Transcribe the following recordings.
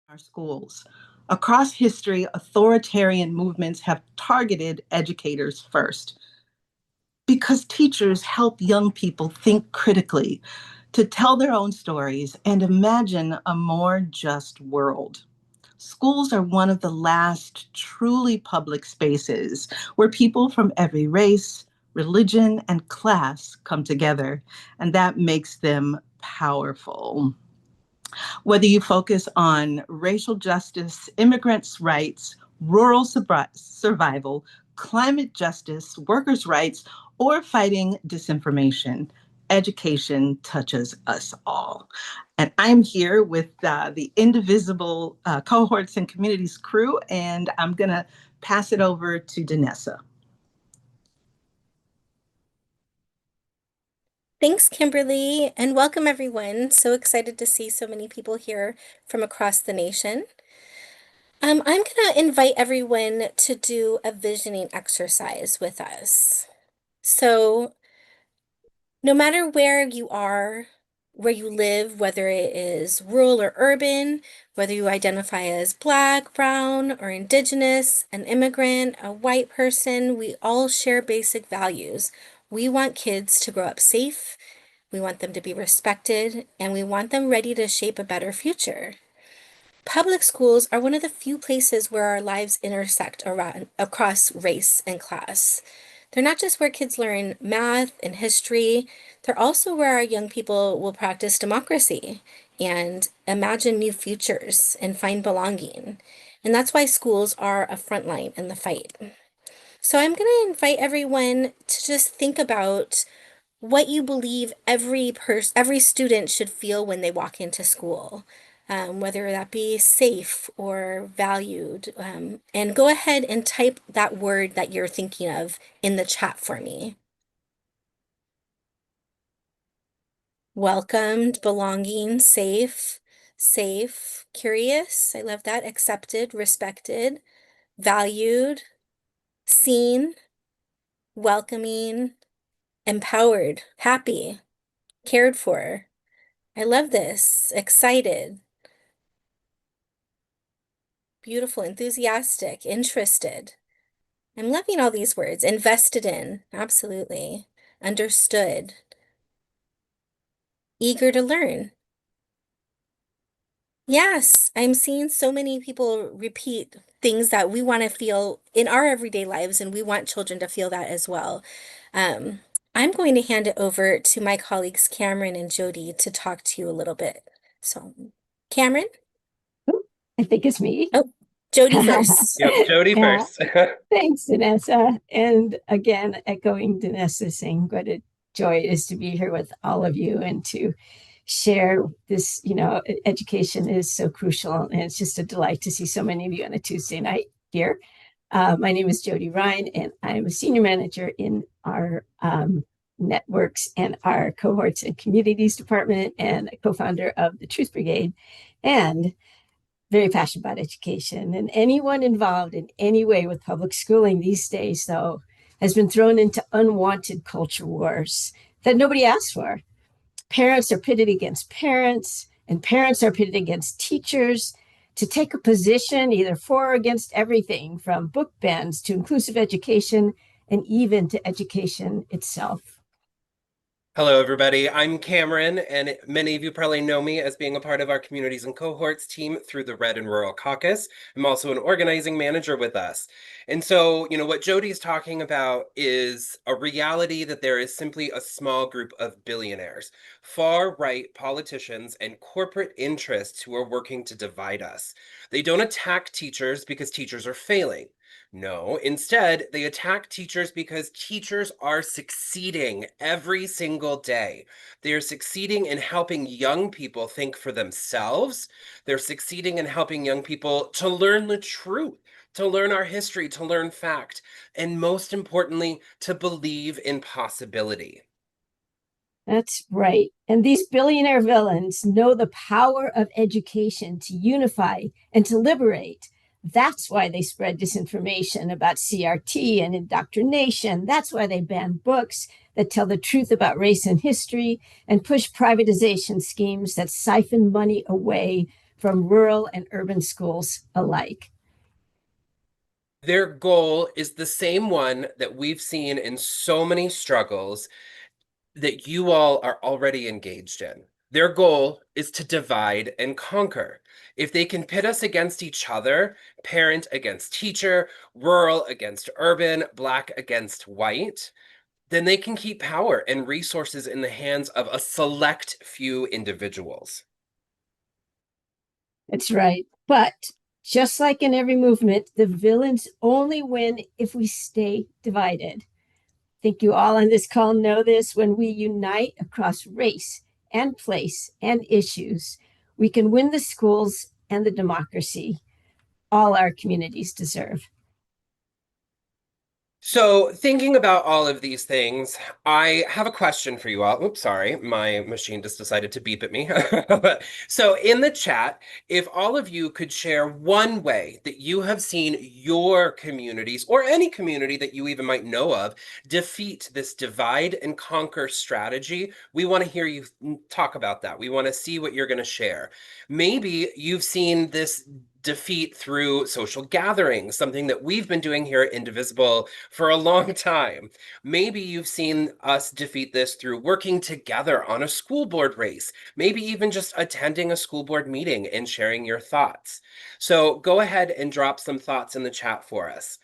our schools. Across history, authoritarian movements have targeted educators first because teachers help young people think critically, to tell their own stories, and imagine a more just world. Schools are one of the last truly public spaces where people from every race, religion, and class come together, and that makes them powerful. Whether you focus on racial justice, immigrants' rights, rural survival, climate justice, workers' rights, or fighting disinformation, education touches us all. And I'm here with the Indivisible cohorts and communities crew, and I'm going to pass it over to Danessa. Thanks, Kimberly, and welcome everyone. So excited to see so many people here from across the nation. I'm going to invite everyone to do a visioning exercise with us. So no matter where you are, where you live, whether it is rural or urban, whether you identify as Black, Brown, or Indigenous, an immigrant, a white person, we all share basic values. We want kids to grow up safe. We want them to be respected, and we want them ready to shape a better future. Public schools are one of the few places where our lives intersect across race and class. They're not just where kids learn math and history, they're also where our young people will practice democracy and imagine new futures and find belonging. And that's why schools are a frontline in the fight. So I'm going to invite everyone to just think about what you believe every student should feel when they walk into school, whether that be safe or valued. And go ahead and type that word that you're thinking of in the chat for me. Welcomed, belonging, safe, curious. I love that. Accepted, respected, valued, seen, welcoming, empowered, happy, cared for. I love this. Excited, beautiful, enthusiastic, interested. I'm loving all these words. Invested in, absolutely. Understood, eager to learn. Yes, I'm seeing so many people repeat things that we want to feel in our everyday lives, and we want children to feel that as well. Um, I'm going to hand it over to my colleagues Cameron and Jody to talk to you a little bit. So, Cameron? I think it's me. Oh, Jody first. Yep, Jody first. Thanks, Danessa. And again, echoing Danessa, saying what a joy it is to be here with all of you and to share this. Education is so crucial, and it's just a delight to see so many of you on a Tuesday night here. My name is Jody Ryan, and I'm a senior manager in our networks and our cohorts and communities department, and a co-founder of the Truth Brigade, and very passionate about education. And anyone involved in any way with public schooling these days, though, has been thrown into unwanted culture wars that nobody asked for. Parents are pitted against parents, and parents are pitted against teachers to take a position either for or against everything from book bans to inclusive education and even to education itself. Hello, everybody. I'm Cameron, and many of you probably know me as being a part of our communities and cohorts team through the Red and Rural Caucus. I'm also an organizing manager with us. And so, what Jody's talking about is a reality that there is simply a small group of billionaires, far-right politicians, and corporate interests who are working to divide us. They don't attack teachers because teachers are failing. No, instead, they attack teachers because teachers are succeeding every single day. They are succeeding in helping young people think for themselves. They're succeeding in helping young people to learn the truth, to learn our history, to learn fact, and most importantly, to believe in possibility. That's right. And these billionaire villains know the power of education to unify and to liberate. That's why they spread disinformation about CRT and indoctrination. That's why they ban books that tell the truth about race and history and push privatization schemes that siphon money away from rural and urban schools alike? Their goal is the same one that we've seen in so many struggles that you all are already engaged in. Their goal is to divide and conquer. If they can pit us against each other, parent against teacher, rural against urban, Black against white, then they can keep power and resources in the hands of a select few individuals. That's right. But just like in every movement, the villains only win if we stay divided. I think you all on this call know this. When we unite across race and place and issues, we can win the schools and the democracy all our communities deserve. So, thinking about all of these things, I have a question for you all. Oops, sorry, my machine just decided to beep at me. So, in the chat, if all of you could share one way that you have seen your communities, or any community that you even might know of, defeat this divide and conquer strategy, we want to hear you talk about that. We want to see what you're going to share. Maybe you've seen this defeat through social gatherings, something that we've been doing here at Indivisible for a long time. Maybe you've seen us defeat this through working together on a school board race, maybe even just attending a school board meeting and sharing your thoughts. So go ahead and drop some thoughts in the chat for us.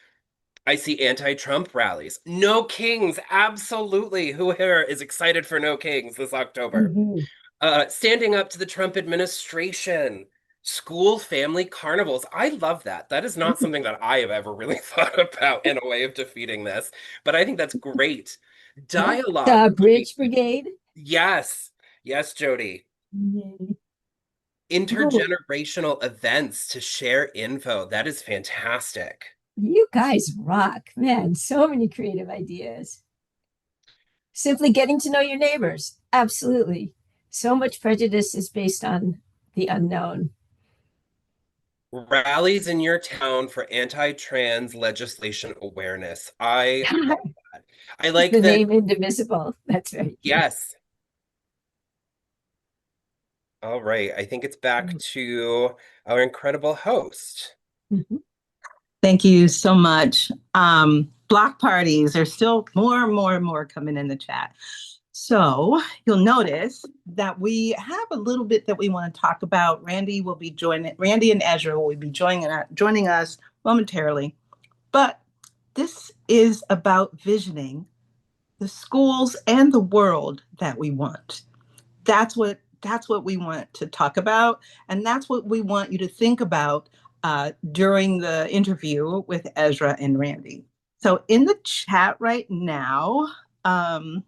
I see anti-Trump rallies. No Kings, absolutely. Who here is excited for No Kings this October? Mhm. Standing up to the Trump administration, school family carnivals. I love that. That is not something that I have ever really thought about in a way of defeating this, but I think that's great. Yeah. Dialogue. The Bridge Brigade. Yes. Yes, Jody. Mhm. Oh, Intergenerational events to share info. That is fantastic. you guys rock, man. So many creative ideas. Simply getting to know your neighbors. Absolutely. So much prejudice is based on the unknown. Rallies in your town for anti-trans legislation awareness. I love that. I like The that. name Indivisible. That's very cute. Yes. All right. I think it's back to our incredible host. Mhm. Thank you so much. Block parties, there's still more and more and more coming in the chat. So you'll notice that we have a little bit that we want to talk about. Randy and Ezra will be joining us momentarily. But this is about visioning the schools and the world that we want. That's what we want to talk about, and that's what we want you to think about during the interview with Ezra and Randy. So in the chat right now, um,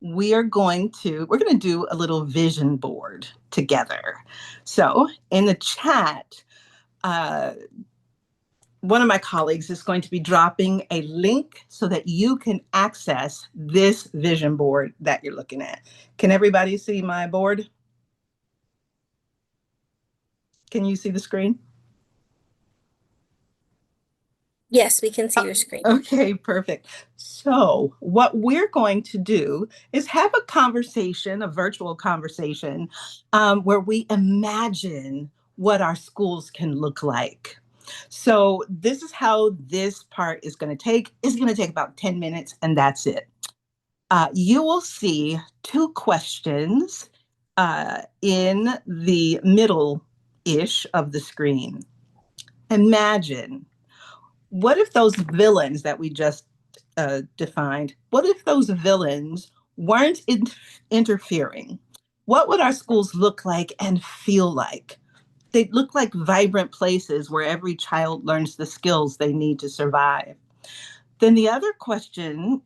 we're going to do a little vision board together. So in the chat, uh, one of my colleagues is going to be dropping a link so that you can access this vision board that you're looking at. Can everybody see my board? Can you see the screen? Yes, we can see your screen. Okay, perfect. So, what we're going to do is have a conversation, a virtual conversation, where we imagine what our schools can look like. So, this is how this part is going to take. It's going to take about 10 minutes, and that's it. You will see two questions in the middle ish of the screen. Imagine, what if those villains that we just defined, what if those villains weren't interfering? What would our schools look like and feel like? They'd look like vibrant places where every child learns the skills they need to survive. Then the other question,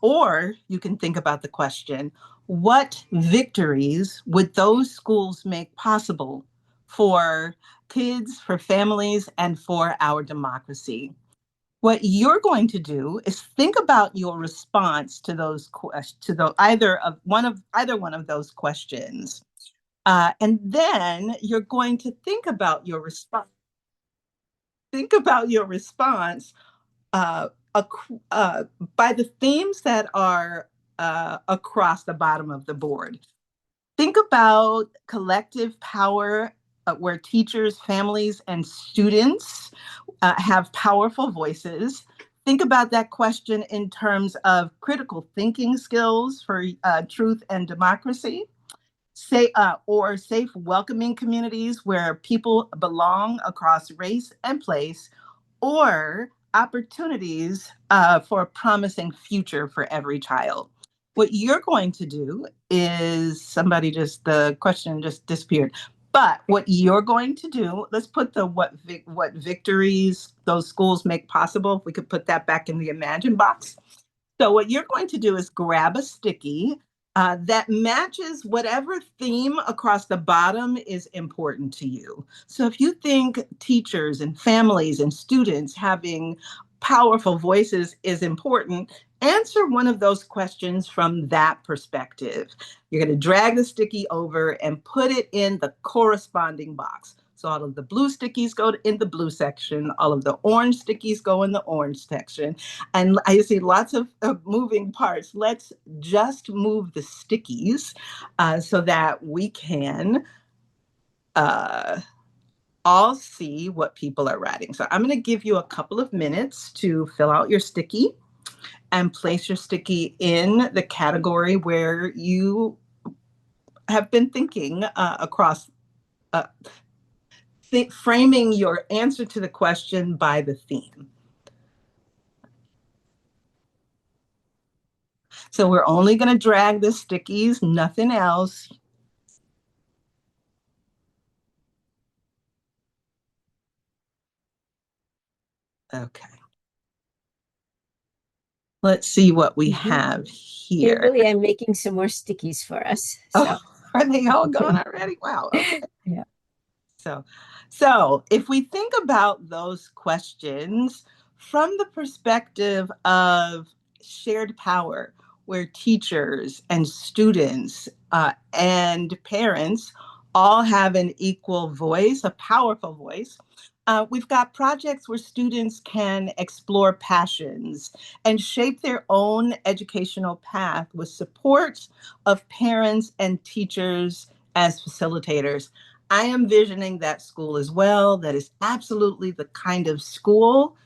or you can think about the question, what victories would those schools make possible for kids, for families, and for our democracy? What you're going to do is think about your response to those to the either one of those questions, and then you're going to think about your response. Think about your response uh, uh, by the themes that are across the bottom of the board. Think about collective power where teachers, families, and students have powerful voices. Think about that question in terms of critical thinking skills for truth and democracy. Or safe, welcoming communities where people belong across race and place, or opportunities for a promising future for every child. What you're going to do is the question just disappeared. But what you're going to do, let's put the what victories those schools make possible. If we could put that back in the imagine box. So what you're going to do is grab a sticky that matches whatever theme across the bottom is important to you. So if you think teachers and families and students having powerful voices is important, answer one of those questions from that perspective. You're going to drag the sticky over and put it in the corresponding box. So all of the blue stickies go in the blue section, all of the orange stickies go in the orange section. And I see lots of moving parts. Let's just move the stickies so that we can all see what people are writing. So I'm going to give you a couple of minutes to fill out your sticky and place your sticky in the category where you have been thinking across framing your answer to the question by the theme. So we're only going to drag the stickies, nothing else. Okay. Let's see what we have here. Kimberly, I'm making some more stickies for us. So. Oh, are they all gone already? Wow. Okay. Yeah. So if we think about those questions from the perspective of shared power, where teachers and students and parents all have an equal voice, a powerful voice, we've got projects where students can explore passions and shape their own educational path with support of parents and teachers as facilitators. I am visioning that school as well. That is absolutely the kind of school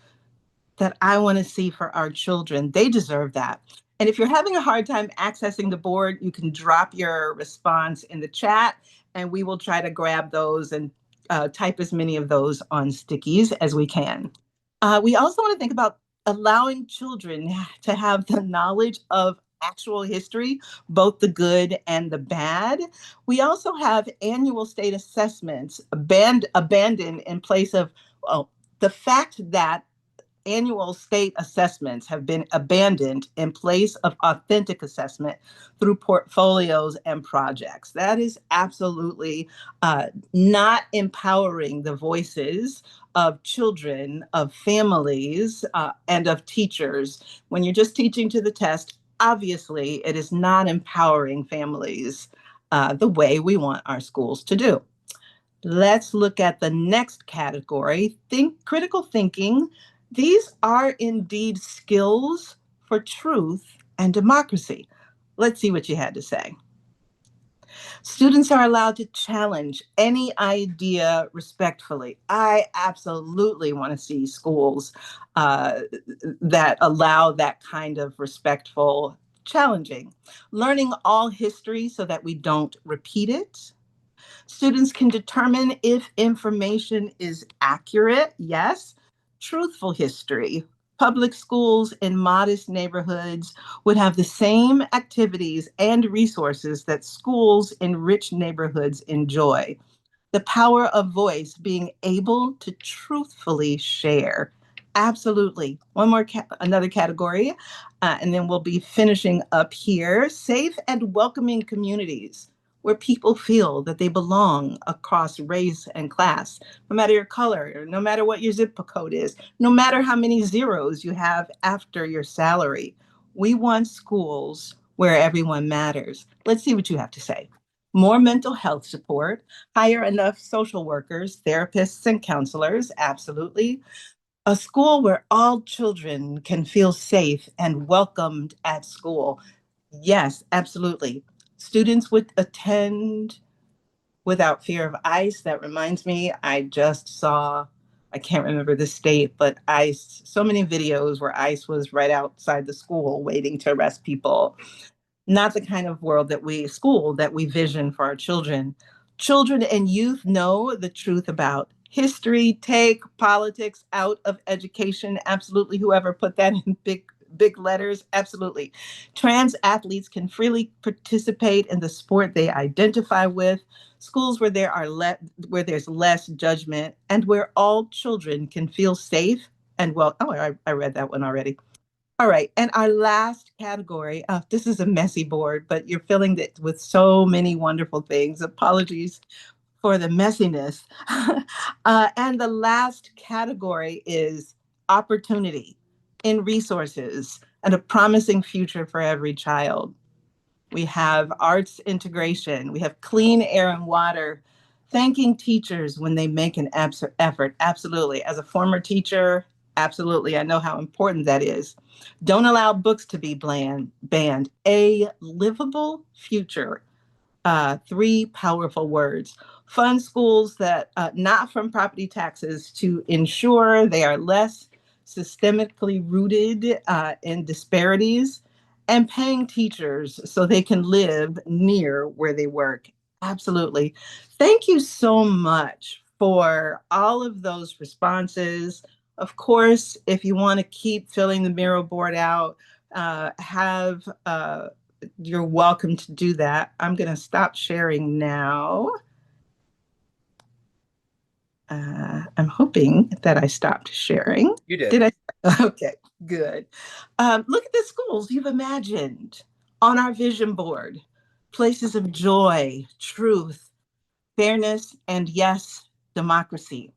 that I want to see for our children. They deserve that. And if you're having a hard time accessing the board, you can drop your response in the chat and we will try to grab those and type as many of those on stickies as we can. We also want to think about allowing children to have the knowledge of actual history, both the good and the bad. We also have annual state assessments abandoned in place of the fact that annual state assessments have been abandoned in place of authentic assessment through portfolios and projects. That is absolutely not empowering the voices of children, of families, and of teachers. When you're just teaching to the test, obviously it is not empowering families the way we want our schools to do. Let's look at the next category, critical thinking. These are indeed skills for truth and democracy. Let's see what you had to say. Students are allowed to challenge any idea respectfully. I absolutely want to see schools that allow that kind of respectful challenging. Learning all history so that we don't repeat it. Students can determine if information is accurate, yes. Truthful history. Public schools in modest neighborhoods would have the same activities and resources that schools in rich neighborhoods enjoy. The power of voice, being able to truthfully share. Absolutely. Another category, and then we'll be finishing up here. Safe and welcoming communities where people feel that they belong across race and class, no matter your color, no matter what your zip code is, no matter how many zeros you have after your salary. We want schools where everyone matters. Let's see what you have to say. More mental health support, hire enough social workers, therapists, and counselors, absolutely. A school where all children can feel safe and welcomed at school. Yes, absolutely. Students would attend without fear of ICE. That reminds me, I just saw, I can't remember the state, but ICE, so many videos where ICE was right outside the school waiting to arrest people. Not the kind of world that school that we vision for our children. Children and youth know the truth about history. Take politics out of education. Absolutely. Whoever put that in big letters, absolutely. Trans athletes can freely participate in the sport they identify with. Schools where where there's less judgment and where all children can feel safe and well. Oh, I read that one already. All right. And our last category, this is a messy board, but you're filling it with so many wonderful things. Apologies for the messiness. And the last category is opportunity in resources and a promising future for every child. We have arts integration. We have clean air and water. Thanking teachers when they make an effort. Absolutely. As a former teacher, absolutely. I know how important that is. Don't allow books to be banned. A livable future. Three powerful words. Fund schools that not from property taxes to ensure they are less systemically rooted in disparities, and paying teachers so they can live near where they work. Absolutely. Thank you so much for all of those responses. Of course, if you want to keep filling the Miro board out, have you're welcome to do that. I'm going to stop sharing now. I'm hoping that I stopped sharing. You did. Did I? Okay, good. Look at the schools you've imagined on our vision board. Places of joy, truth, fairness, and yes, democracy,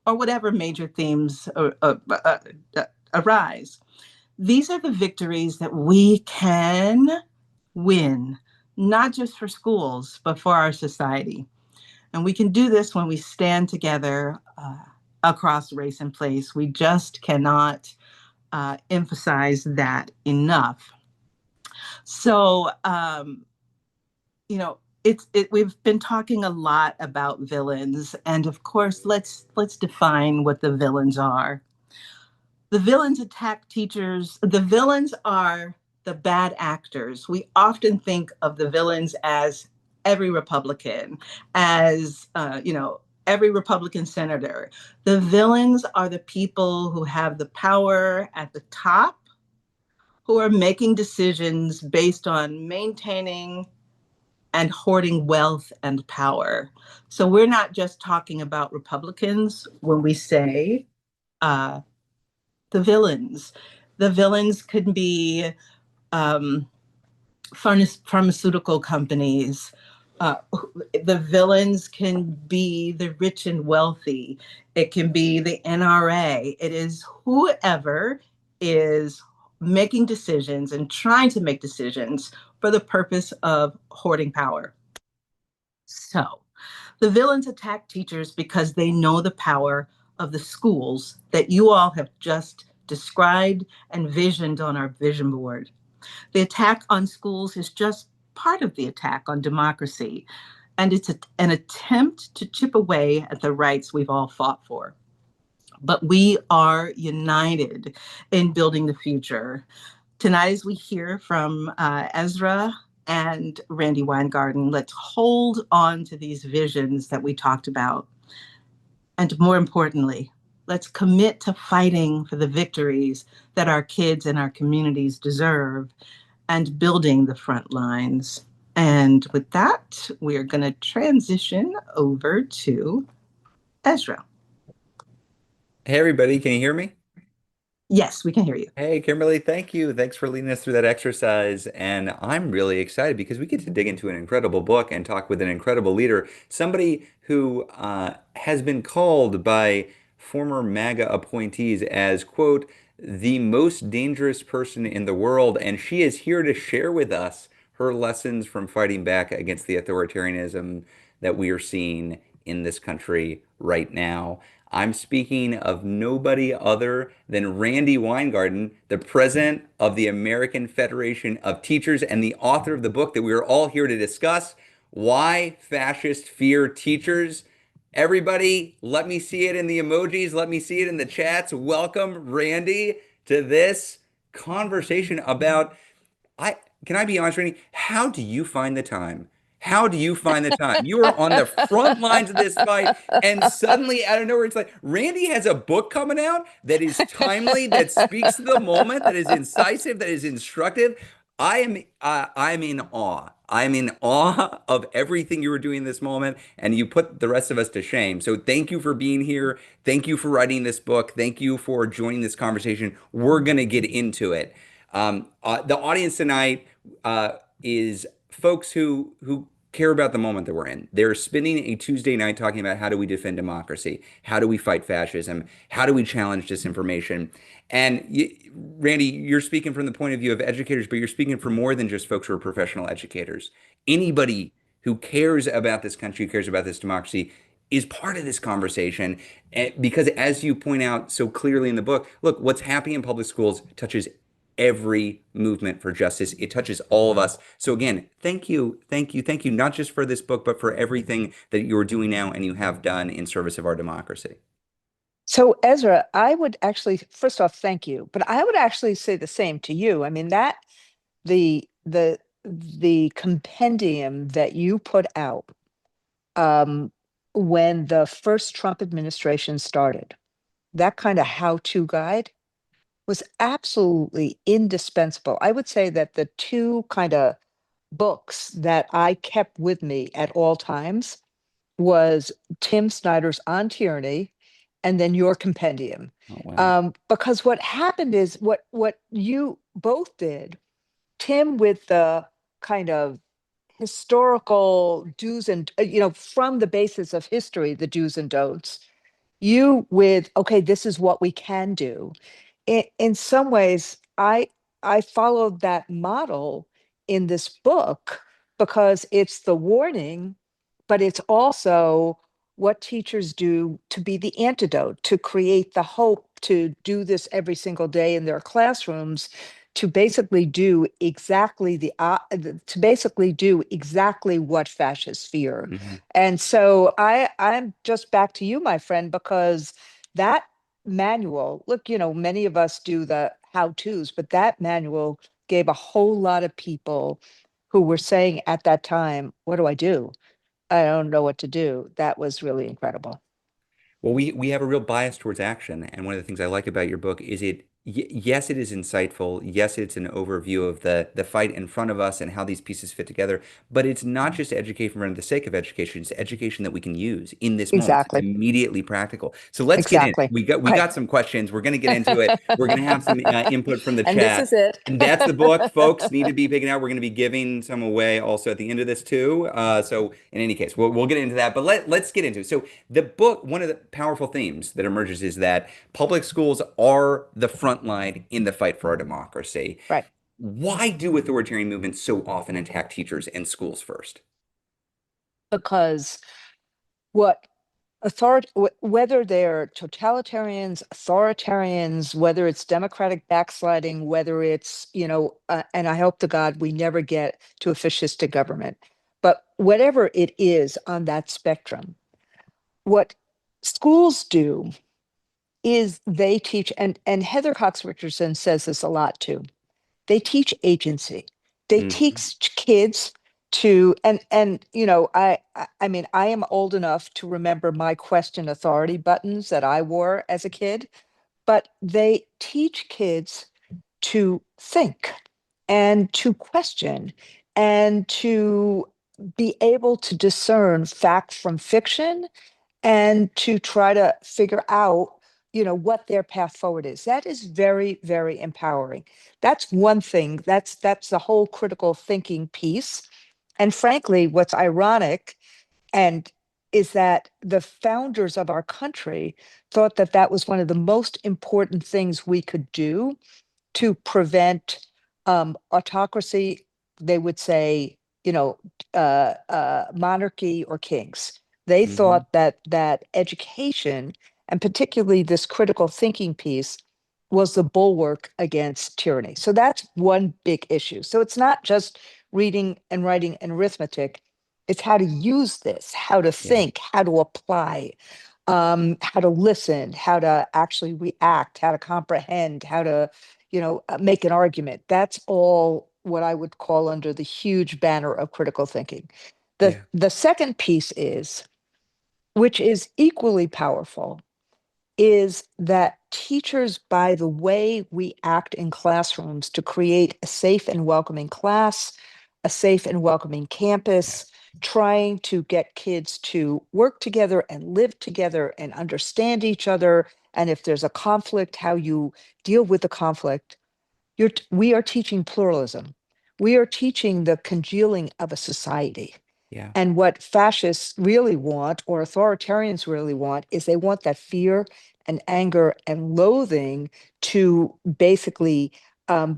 or whatever major themes arise. These are the victories that we can win, not just for schools, but for our society. And we can do this when we stand together across race and place. We just cannot emphasize that enough. So, we've been talking a lot about villains, and of course, let's define what the villains are. The villains attack teachers. The villains are the bad actors. We often think of the villains as every Republican, as, every Republican senator. The villains are the people who have the power at the top, who are making decisions based on maintaining and hoarding wealth and power. So we're not just talking about Republicans when we say uh, the villains. The villains could be um, pharmaceutical companies. Uh, the villains can be the rich and wealthy. It can be the NRA. It is whoever is making decisions and trying to make decisions for the purpose of hoarding power. So the villains attack teachers because they know the power of the schools that you all have just described and visioned on our vision board. The attack on schools is just part of the attack on democracy, and it's an attempt to chip away at the rights we've all fought for. But we are united in building the future. Tonight, as we hear from Ezra and Randi Weingarten, let's hold on to these visions that we talked about. And more importantly, let's commit to fighting for the victories that our kids and our communities deserve and building the front lines. And with that, we are going to transition over to Ezra. Hey, everybody, can you hear me? Yes, we can hear you. Hey, Kimberly, thank you. Thanks for leading us through that exercise. And I'm really excited because we get to dig into an incredible book and talk with an incredible leader, somebody who has been called by former MAGA appointees as, quote, the most dangerous person in the world. And she is here to share with us her lessons from fighting back against the authoritarianism that we are seeing in this country right now. I'm speaking of nobody other than Randi Weingarten, the president of the American Federation of Teachers and the author of the book that we are all here to discuss. Why Fascists Fear Teachers. Everybody, let me see it in the emojis. Let me see it in the chats. Welcome, Randy, to this conversation about I can I be honest, Randy? How do you find the time? How do you find the time? You are on the front lines of this fight, and suddenly out of nowhere, it's like Randy has a book coming out that is timely, that speaks to the moment, that is incisive, that is instructive. I'm in awe. I'm in awe of everything you were doing in this moment, and you put the rest of us to shame. So thank you for being here. Thank you for writing this book. Thank you for joining this conversation. We're gonna get into it. The audience tonight is folks who care about the moment that we're in. They're spending a Tuesday night talking about how do we defend democracy, how do we fight fascism, how do we challenge disinformation. And Randy, you're speaking from the point of view of educators, but you're speaking for more than just folks who are professional educators. Anybody who cares about this country, who cares about this democracy, is part of this conversation. Because as you point out so clearly in the book, look, what's happening in public schools touches every movement for justice. It touches all of us. So again, thank you, thank you, thank you, not just for this book, but for everything that you're doing now and you have done in service of our democracy. So Ezra, I would actually, first off, thank you, but I would actually say the same to you. I mean, that the compendium that you put out um, when the first Trump administration started, that kind of how-to guide was absolutely indispensable. I would say that the two kind of books that I kept with me at all times was Tim Snyder's On Tyranny and then your compendium. Oh, wow. Because what happened is what you both did, Tim with the kind of historical do's and from the basis of history, the do's and don'ts, you with, okay, this is what we can do. In some ways, I followed that model in this book because it's the warning, but it's also what teachers do to be the antidote, to create the hope, to do this every single day in their classrooms, to basically do exactly to basically do exactly what fascists fear. Mhm. And so I'm just back to you, my friend, because that manual, look, many of us do the how-tos, but that manual gave a whole lot of people who were saying at that time, what do I do? I don't know what to do. That was really incredible. Well, we have a real bias towards action, and one of the things I like about your book is yes, it is insightful. Yes, it's an overview of the fight in front of us and how these pieces fit together. But it's not just education for the sake of education. It's education that we can use in this moment. It's Exactly. immediately practical. So let's get in. Exactly. We Okay. got some questions. We're going to get into it. We're going to have some input from the And this chat. is it. And that's the book, folks. Need to be picking out. We're going to be giving some away also at the end of this too. So in any case, we'll get into that. But let's get into it. So the book, one of the powerful themes that emerges is that public schools are the front line in the fight for our democracy. Right. Why do authoritarian movements so often attack teachers and schools first? Because what whether they're totalitarians, authoritarians, whether it's democratic backsliding, whether it's, and I hope to God we never get to a fascistic government, but whatever it is on that spectrum, what schools do is they teach, and Heather Cox Richardson says this a lot too. They teach agency. They Mhm. teach kids to, and I mean, I am old enough to remember my question authority buttons that I wore as a kid, but they teach kids to think and to question and to be able to discern fact from fiction and to try to figure out what their path forward is. That is very, very empowering. That's one thing. That's the whole critical thinking piece. And frankly, what's ironic and is that the founders of our country thought that that was one of the most important things we could do to prevent autocracy. They would say, monarchy or kings. They Mhm. thought that education, and particularly this critical thinking piece, was the bulwark against tyranny. So that's one big issue. So it's not just reading and writing and arithmetic. It's how to use this, how to Yeah. think, how to apply, how to listen, how to actually react, how to comprehend, how to, make an argument. That's all what I would call under the huge banner of critical thinking. The Yeah. the second piece is, which is equally powerful, is that teachers, by the way we act in classrooms to create a safe and welcoming class, a safe and welcoming campus, trying to get kids to work together and live together and understand each other. And if there's a conflict, how you deal with the conflict. We are teaching pluralism. We are teaching the congealing of a society. Yeah. And what fascists really want, or authoritarians really want, is they want that fear and anger and loathing to basically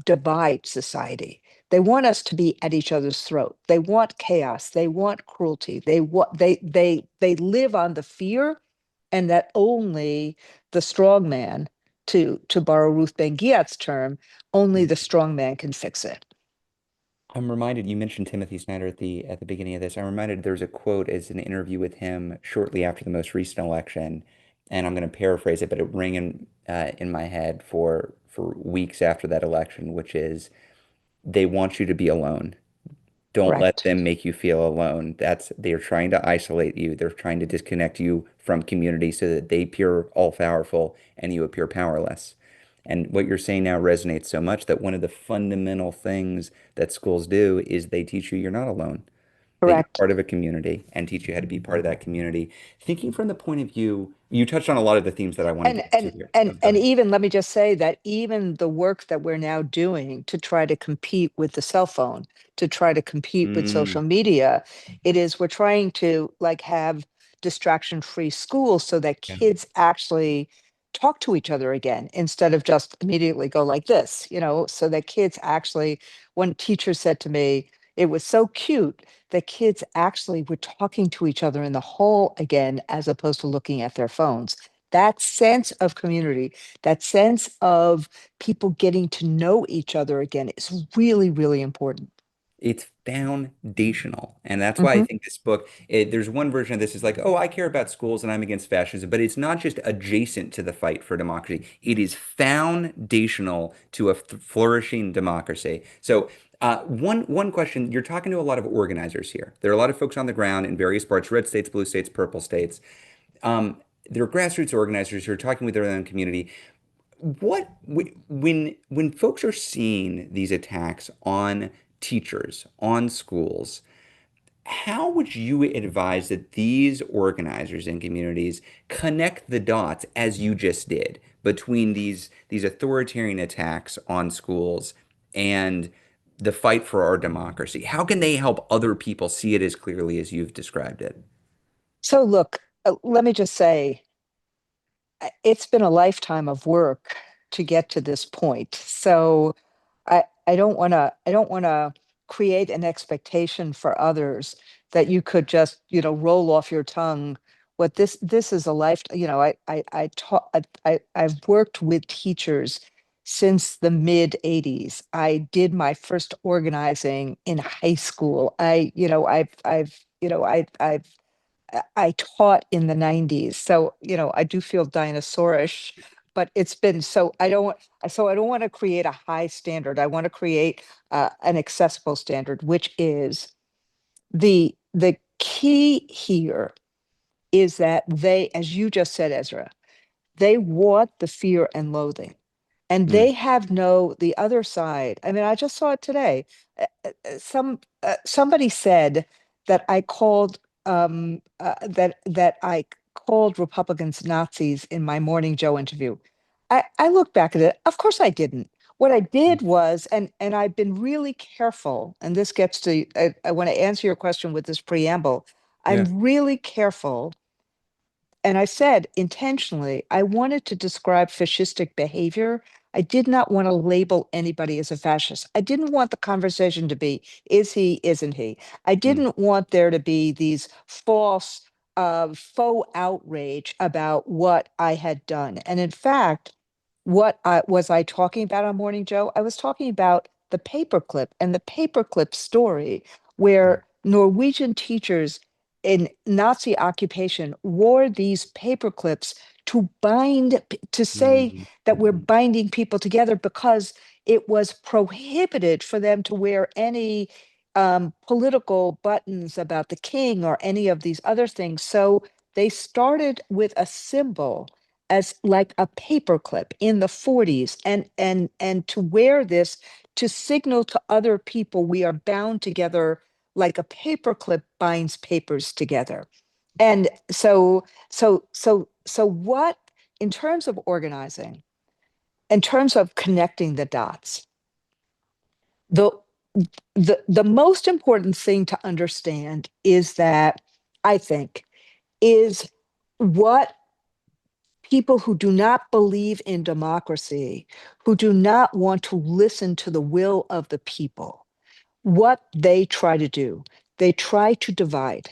divide society. They want us to be at each other's throat. They want chaos. They want cruelty. They live on the fear, and that only the strong man, to borrow Ruth Ben Ghiat's term, only Yeah. the strong man can fix it. I'm reminded you mentioned Timothy Snyder at the beginning of this. I'm reminded there's a quote as an interview with him shortly after the most recent election, and I'm going to paraphrase it, but it rang in my head for weeks after that election, which is they want you to be alone. Don't let Correct. them make you feel alone. They're trying to isolate you. They're trying to disconnect you from community so that they appear all powerful and you appear powerless. And what you're saying now resonates so much that one of the fundamental things that schools do is they teach you you're not alone, that you're Correct. part of a community and teach you how to be part of that community. Thinking from the point of view, you touched on a lot of the themes that I want to And get to and here. and Oh, go and ahead. even let me just say that even the work that we're now doing to try to compete with the cell phone, to try to compete with Mm, social media, we're trying to like have distraction-free schools so that yeah. kids actually talk to each other again instead of just immediately go like this, so that kids actually, one teacher said to me, it was so cute that kids actually were talking to each other in the hall again as opposed to looking at their phones. That sense of community, that sense of people getting to know each other again is really, really important. It's foundational. And that's why I Hmm. think this book, there's one version of this is like, oh, I care about schools and I'm against fascism, but it's not just adjacent to the fight for democracy. It is foundational to a flourishing democracy. So, one question, you're talking to a lot of organizers here. There are a lot of folks on the ground in various parts, red states, blue states, purple states. Um, they're grassroots organizers who are talking with their own community. When folks are seeing these attacks on teachers, on schools, how would you advise that these organizers and communities connect the dots as you just did between these authoritarian attacks on schools and the fight for our democracy? How can they help other people see it as clearly as you've described it? So, look, let me just say, it's been a lifetime of work to get to this point. So, I don't want to create an expectation for others that you could just, roll off your tongue. What this is a life, I taught I've worked with teachers since the mid 80s. I did my first organizing in high school. I taught in the 90s. So, I do feel dinosaurish, but it's been so I don't want to create a high standard. I want to create an accessible standard, which is the key here is that they, as you just said, Ezra, they want the fear and loathing. And Mm, they have the other side. I mean, I just saw it today. Somebody said that I called Republicans Nazis in my Morning Joe interview. I look back at it. Of course I didn't. What I mm, did was, and I've been really careful, and this gets to, I want to answer your question with this preamble. yeah. I'm really careful, and I said intentionally, I wanted to describe fascistic behavior. I did not want to label anybody as a fascist. I didn't want the conversation to be, is he, isn't he? I Mm, didn't want there to be these faux outrage about what I had done. And in fact, what was I talking about on Morning Joe? I was talking about the paperclip and the paperclip story, yeah. where Norwegian teachers in Nazi occupation wore these paper clips to to say that we're Mhm. binding people together, because it was prohibited for them to wear any political buttons about the king or any of these other things. So they started with a symbol as like a paperclip in the 40s, and to wear this to signal to other people we are bound together like a paperclip binds papers together. And so what, in terms of organizing, in terms of connecting the dots, the the most important thing to understand is that, I think, is what people who do not believe in democracy, who do not want to listen to the will of the people, what they try to do. They try to divide.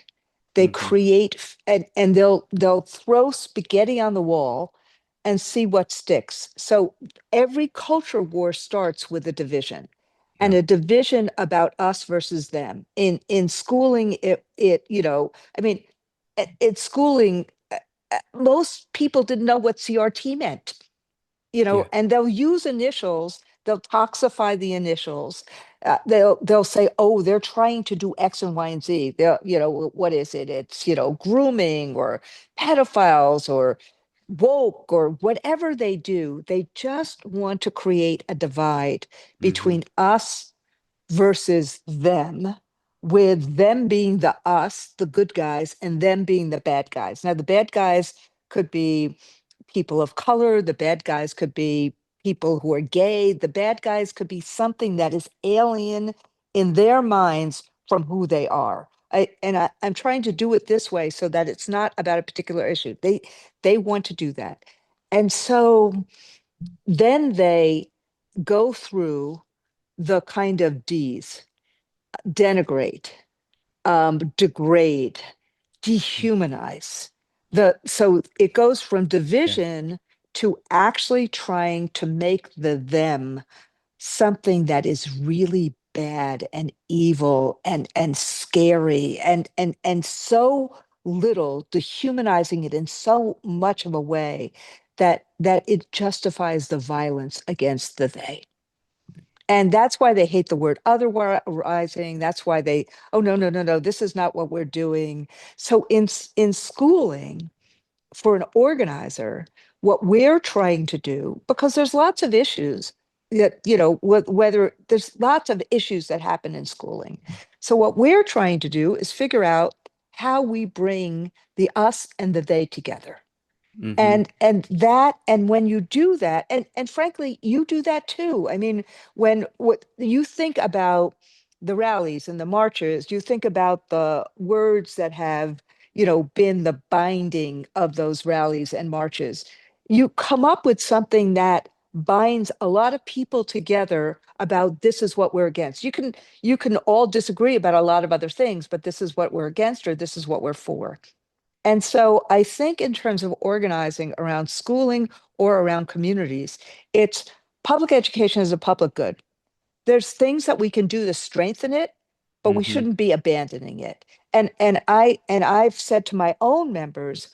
They Mhm. create and they'll throw spaghetti on the wall and see what sticks. So every culture war starts with a division, and Yeah. a division about us versus them. In schooling, I mean, in schooling, most people didn't know what CRT meant, Yeah. and they'll use initials, they'll toxify the initials. They'll say, oh, they're trying to do X and Y and Z. They'll, what is it? It's, grooming or pedophiles or woke or whatever they do. They just want to create a divide Hmm. between us versus them, with them being the us, the good guys, and them being the bad guys. Now, the bad guys could be people of color, the bad guys could be people who are gay, the bad guys could be something that is alien in their minds from who they are. I'm trying to do it this way so that it's not about a particular issue. They want to do that. And so then they go through the kind of D's: denigrate, degrade, dehumanize. So it goes from Yeah. division to actually trying to make the them something that is really bad and evil and scary, and so little, dehumanizing it in so much of a way that it justifies the violence against the they. And that's why they hate the word otherizing. That's why they, oh, no, no, no, no, this is not what we're doing. So in schooling, for an organizer, what we're trying to do, because there's lots of issues that, whether there's lots of issues that happen in schooling. So what we're trying to do is figure out how we bring the us and the they together. Hmm. And when you do that, and frankly, you do that too. I mean, when what you think about the rallies and the marches, you think about the words that have, been the binding of those rallies and marches. You come up with something that binds a lot of people together about, this is what we're against. You can all disagree about a lot of other things, but this is what we're against, or this is what we're for. And so I think, in terms of organizing around schooling or around communities, it's public education is a public good. There's things that we can do to strengthen it, but we Hmm. shouldn't be abandoning it. And I've said to my own members,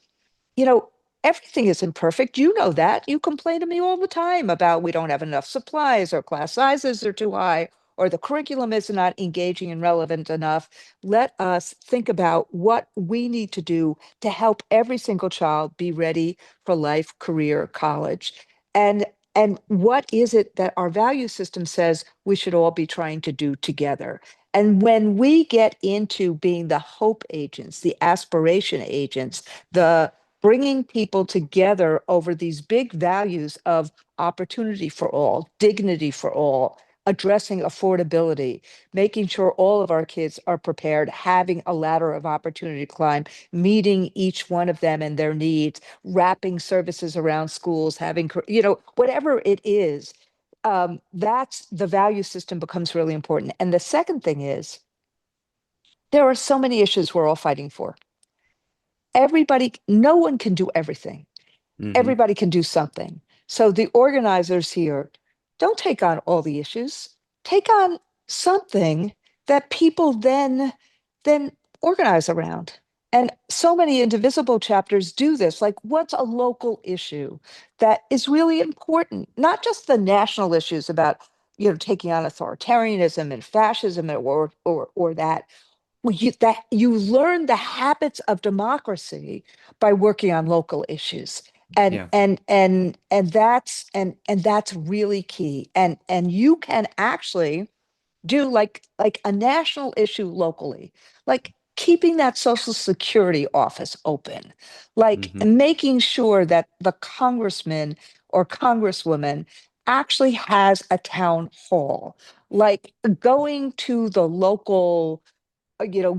you know, everything isn't perfect. You know that. You complain to me all the time about we don't have enough supplies, or class sizes are too high, or the curriculum is not engaging and relevant enough. Let us think about what we need to do to help every single child be ready for life, career, college. And and what is it that our value system says we should all be trying to do together? And when we get into being the hope agents, the aspiration agents, the bringing people together over these big values of opportunity for all, dignity for all, addressing affordability, making sure all of our kids are prepared, having a ladder of opportunity to climb, meeting each one of them and their needs, wrapping services around schools, having, whatever it is, that's the value system becomes really important. And the second thing is, there are so many issues we're all fighting for. No one can do everything. Hmm. Everybody can do something. So the organizers here, don't take on all the issues. Take on something that people then then organize around. And so many Indivisible chapters do this. Like, what's a local issue that is really important? Not just the national issues about, taking on authoritarianism and fascism or that. Well, you learn the habits of democracy by working on local issues. And Yeah. that's really key. And you can actually do like a national issue locally, like keeping that social security office open, like Hmm. making sure that the congressman or congresswoman actually has a town hall, like going to the local,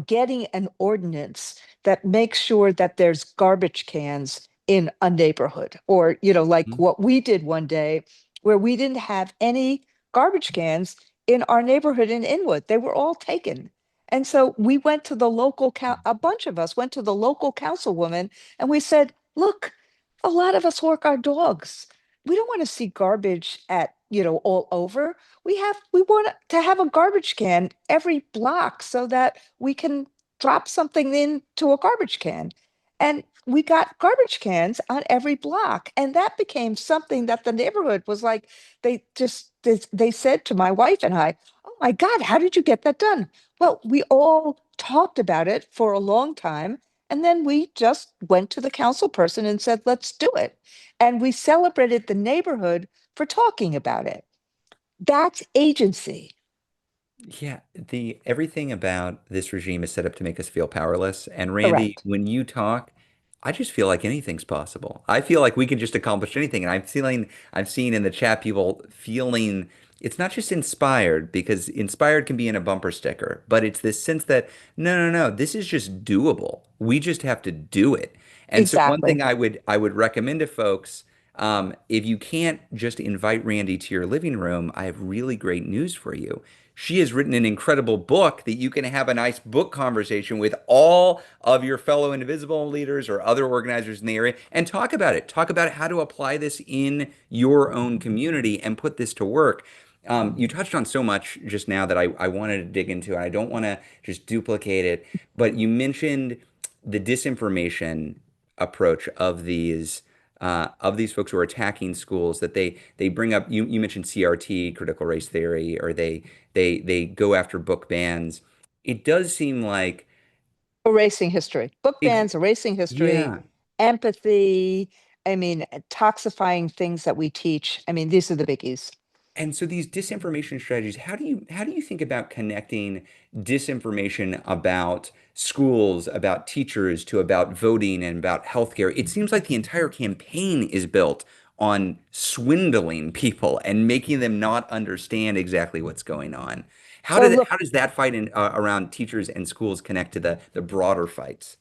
getting an ordinance that makes sure that there's garbage cans in a neighborhood, or, like what we did one day where we didn't have any garbage cans in our neighborhood in Inwood. They were all taken. And so we went to the local a bunch of us went to the local councilwoman and we said, look, a lot of us walk our dogs. We don't want to see garbage at, all over. We want to have a garbage can every block so that we can drop something into a garbage can. And we got garbage cans on every block. And that became something that the neighborhood was like, they said to my wife and I, oh my God, how did you get that done? Well, we all talked about it for a long time. And then we just went to the council person and said, let's do it. And we celebrated the neighborhood for talking about it. That's agency. Yeah, the everything about this regime is set up to make us feel powerless. And Randy, Correct. when you talk, I just feel like anything's possible. I feel like we can just accomplish anything. And I'm seeing in the chat people feeling it's not just inspired, because inspired can be in a bumper sticker, but it's this sense that no, this is just doable. We just have to do it. And so one Exactly. thing I would recommend to folks, if you can't just invite Randy to your living room, I have really great news for you. She has written an incredible book that you can have a nice book conversation with all of your fellow Indivisible leaders or other organizers in the area and talk about it. Talk about how to apply this in your own community and put this to work. You touched on so much just now that I wanted to dig into, and I don't want to just duplicate it, but you mentioned the disinformation approach of these folks who are attacking schools, that they bring up, you mentioned CRT, critical race theory, or they go after book bans. It does seem like Erasing history, book ex bans, erasing history, yeah. empathy. I mean, toxifying things that we teach. I mean, these are the biggies. And so these disinformation strategies, how do you think about connecting disinformation about schools, about teachers, to about voting and about healthcare? It seems like the entire campaign is built on swindling people and making them not understand exactly what's going on. Well, look, How does that fight around teachers and schools connect to the broader fights?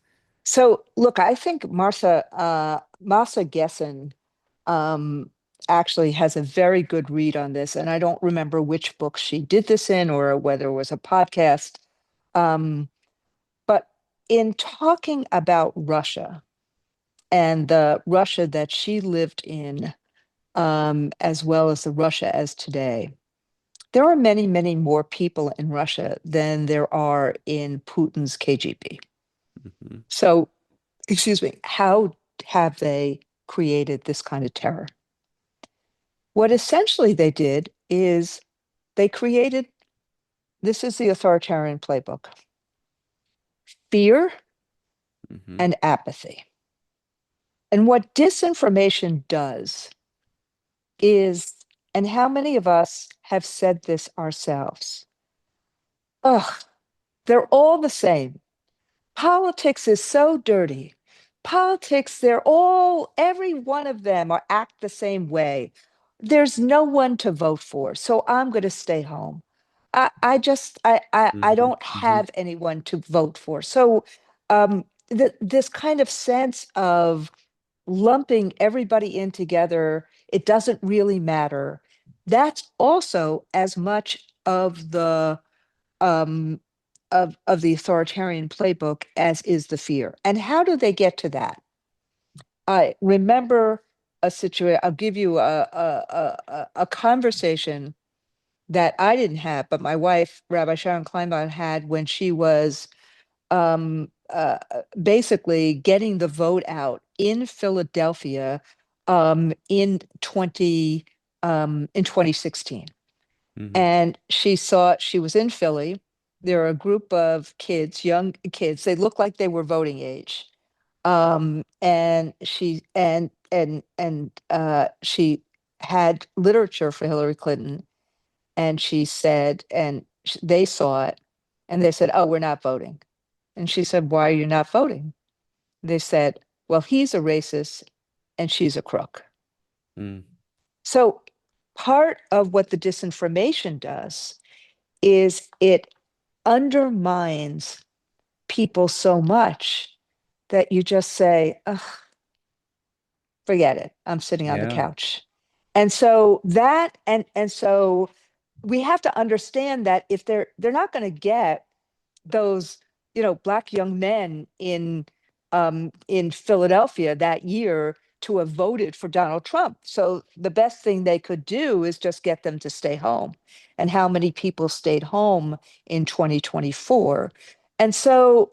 I think Martha Gessen um, actually has a very good read on this, and I don't remember which book she did this in or whether it was a podcast. Um, but in talking about Russia and the Russia that she lived in, as well as the Russia as today, there are many, many more people in Russia than there are in Putin's KGB. Mhm. So, excuse me, how have they created this kind of terror? What essentially they did is they created, this is the authoritarian playbook, fear Mhm. and apathy. And what disinformation does is, and how many of us have said this ourselves? Ugh, they're all the same. Politics is so dirty. Politics, every one of them are act the same way. There's no one to vote for, so I'm going to stay home. I Mhm. don't Mhm. have anyone to vote for. So this kind of sense of lumping everybody in together, it doesn't really matter. That's also as much of the um, of the authoritarian playbook as is the fear. And how do they get to that? I remember a situation. I'll give you a conversation that I didn't have, but my wife, Rabbi Sharon Kleinbach, had when she was basically getting the vote out in Philadelphia in 2016. Hmm. And she was in Philly. There are a group of kids, young kids. They look like they were voting age. And she had literature for Hillary Clinton, and she said, they saw it, and they said, "Oh, we're not voting." And she said, "Why are you not voting?" They said, "Well, he's a racist and she's a crook." Mm. So part of what the disinformation does is it undermines people so much that you just say, "Ugh, forget it. I'm sitting on the Yeah. couch." And so so we have to understand that if they're not going to get those, black young men in Philadelphia that year to have voted for Donald Trump. So the best thing they could do is just get them to stay home. And how many people stayed home in 2024? And so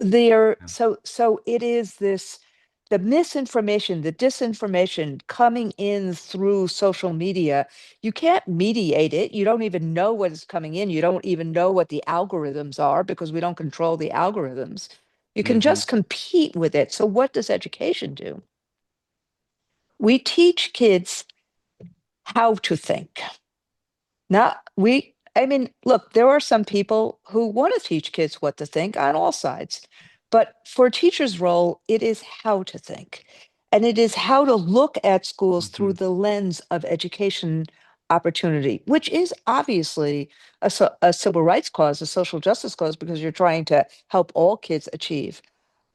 it is this, the misinformation, the disinformation coming in through social media. You can't mediate it. You don't even know what is coming in. You don't even know what the algorithms are because we don't control the algorithms. You can Hmm. just compete with it. So what does education do? We teach kids how to think. Not we, I mean, look, there are some people who want to teach kids what to think on all sides. But for a teacher's role, it is how to think. And it is how to look at schools through Hmm. the lens of education opportunity, which is obviously a civil rights cause, a social justice cause, because you're trying to help all kids achieve.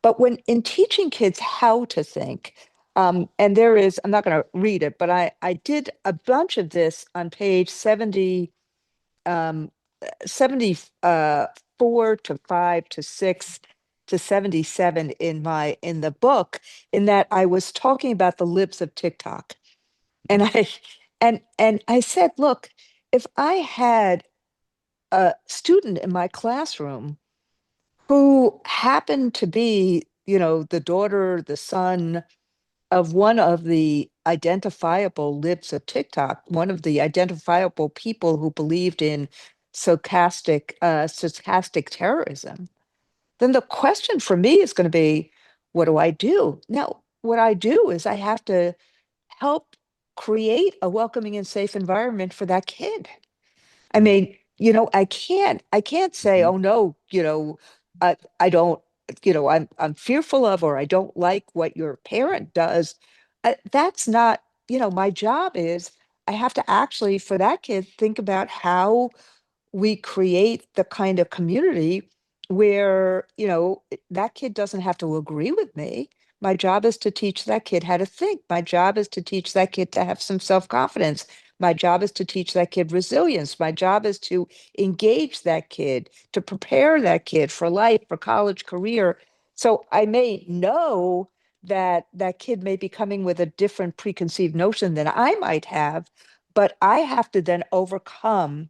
But when in teaching kids how to think, and there is, I'm not going to read it, but I did a bunch of this on page 70, um, 74 to 5 to 6 to 77 in the book, in that I was talking about the libs of TikTok. And Yeah. I said, look, if I had a student in my classroom who happened to be, the daughter, the son of one of the identifiable libs of TikTok, one of the identifiable people who believed in stochastic terrorism, then the question for me is going to be, what do I do? Now, what I do is I have to help create a welcoming and safe environment for that kid. I Mm. mean, I can't say, Hmm. oh no, I don't, I'm fearful of, or I don't like what your parent does. That's not, my job is I have to actually, for that kid, think about how we create the kind of community where, that kid doesn't have to agree with me. My job is to teach that kid how to think. My job is to teach that kid to have some self-confidence. My job is to teach that kid resilience. My job is to engage that kid, to prepare that kid for life, for college, career. So I may know that that kid may be coming with a different preconceived notion than I might have, but I have to then overcome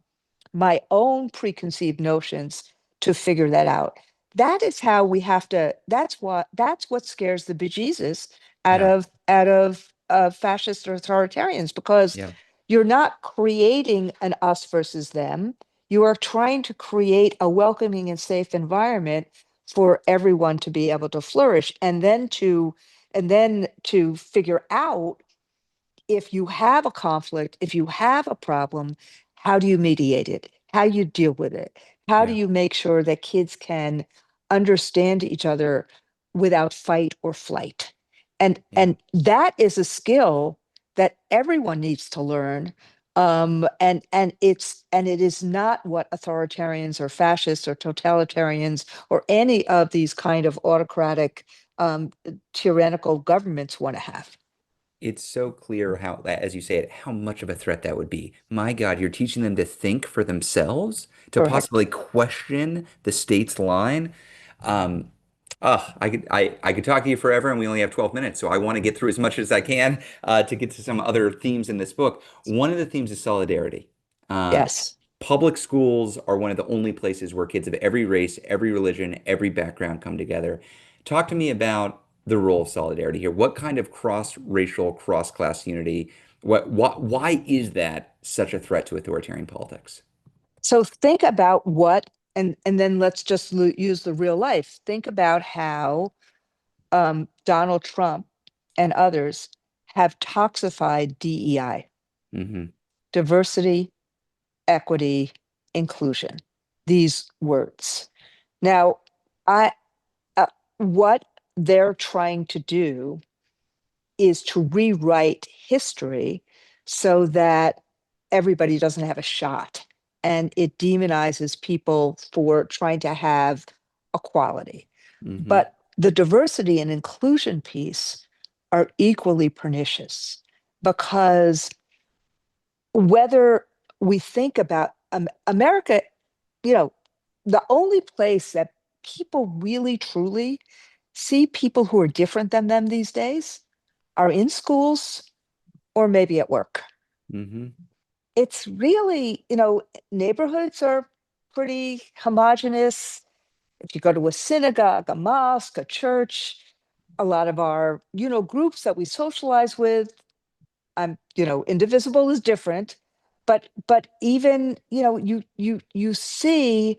my own preconceived notions to figure that out. That is how we have to, that's what scares the bejesus Yeah. out of fascist or authoritarians, because Yeah. you're not creating an us versus them. You are trying to create a welcoming and safe environment for everyone to be able to flourish, and then to figure out, if you have a conflict, if you have a problem, how do you mediate it? How you deal with it? How do Yeah. you make sure that kids can understand each other without fight or flight? And Yeah. and that is a skill that everyone needs to learn. And it is not what authoritarians or fascists or totalitarians or any of these kind of autocratic, tyrannical governments want to have. It's so clear how, as you say it, how much of a threat that would be. My God, you're teaching them to think for themselves, to Correct. possibly question the state's line. Um, I could talk to you forever, and we only have 12 minutes, so I want to get through as much as I can to get to some other themes in this book. One of the themes is solidarity. Uh, Yes. public schools are one of the only places where kids of every race, every religion, every background come together. Talk to me about the role of solidarity here. What kind of cross-racial, cross-class unity? Why is that such a threat to authoritarian politics? So think about what, and then let's just use the real life. Think about how Donald Trump and others have toxified DEI, Hmm. diversity, equity, inclusion, these words. Now, I what they're trying to do is to rewrite history so that everybody doesn't have a shot. And it demonizes people for trying to have equality. Hmm. But the diversity and inclusion piece are equally pernicious because whether we think about America, you know, the only place that people really truly see people who are different than them these days are in schools or maybe at work. Hmm. It's really, neighborhoods are pretty homogenous. If you go to a synagogue, a mosque, a church, a lot of our, groups that we socialize with, Indivisible is different, but even, you see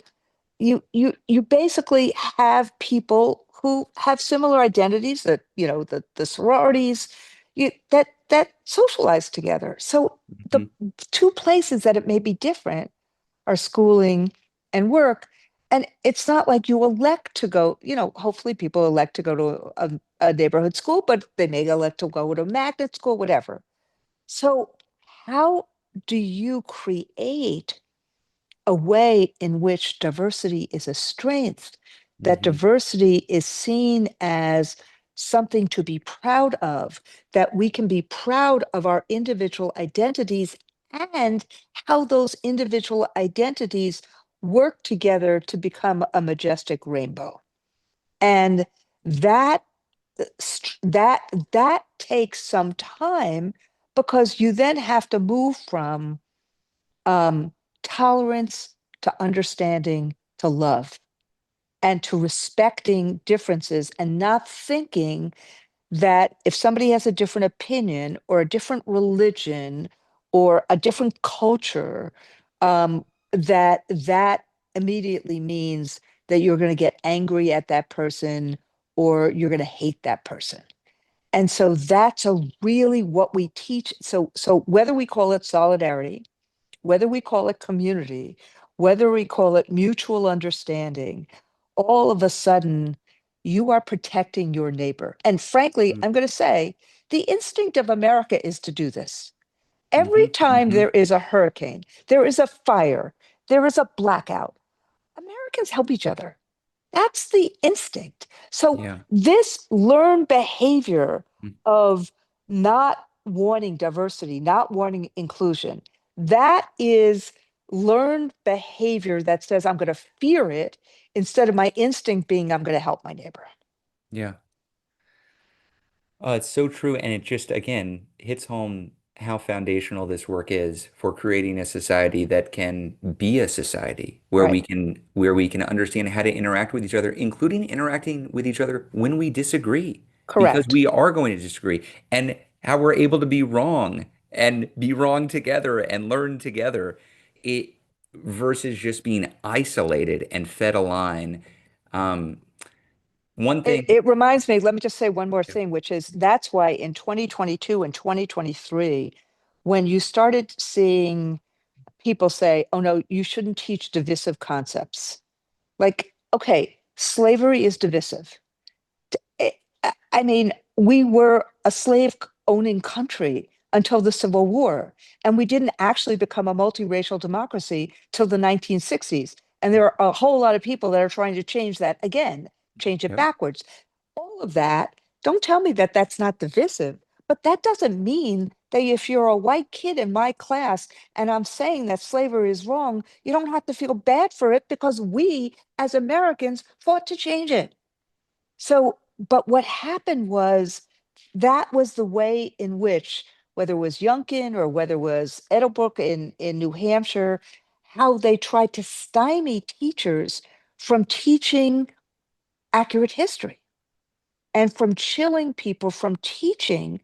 you basically have people who have similar identities that the sororities that socialize together. So the Hmm. two places that it may be different are schooling and work. And it's not like you elect to go, hopefully people elect to go to a neighborhood school, but they may elect to go to a magnet school, whatever. So how do you create a way in which diversity is a strength, that Hmm. diversity is seen as something to be proud of, that we can be proud of our individual identities and how those individual identities work together to become a majestic rainbow. And that that takes some time because you then have to move from um, tolerance to understanding to love and to respecting differences and not thinking that if somebody has a different opinion or a different religion or a different culture, that immediately means that you're going to get angry at that person or you're going to hate that person. And so that's a really what we teach. So whether we call it solidarity, whether we call it community, whether we call it mutual understanding, all of a sudden you are protecting your neighbor. And frankly, I'm going to say the instinct of America is to do this. Every Hmm. time Hmm. there is a hurricane, there is a fire, there is a blackout, Americans help each other. That's the instinct. So Yeah. this learned behavior of not wanting diversity, not wanting inclusion, that is learned behavior that says I'm going to fear it instead of my instinct being I'm going to help my neighbor. Yeah. It's so true, and it just again hits home how foundational this work is for creating a society that can be a society where Right. we can understand how to interact with each other, including interacting with each other when we disagree, because Correct. we are going to disagree, and how we're able to be wrong and be wrong together and learn together, it versus just being isolated and fed a line. Um, one It, thing. it reminds me, let me just say one more thing, which is that's why in 2022 and 2023, when you started seeing people say, oh no, you shouldn't teach divisive concepts. Like, okay, slavery is divisive. I mean, we were a slave owning country until the Civil War, and we didn't actually become a multiracial democracy till the 1960s. And there are a whole lot of people that are trying to change that again, change it Yep. backwards. All of that, don't tell me that that's not divisive, but that doesn't mean that if you're a white kid in my class and I'm saying that slavery is wrong, you don't have to feel bad for it because we as Americans fought to change it. So, but what happened was that was the way in which, whether it was Yunkin or whether it was Edelbrook in New Hampshire, how they tried to stymie teachers from teaching accurate history and from chilling people from teaching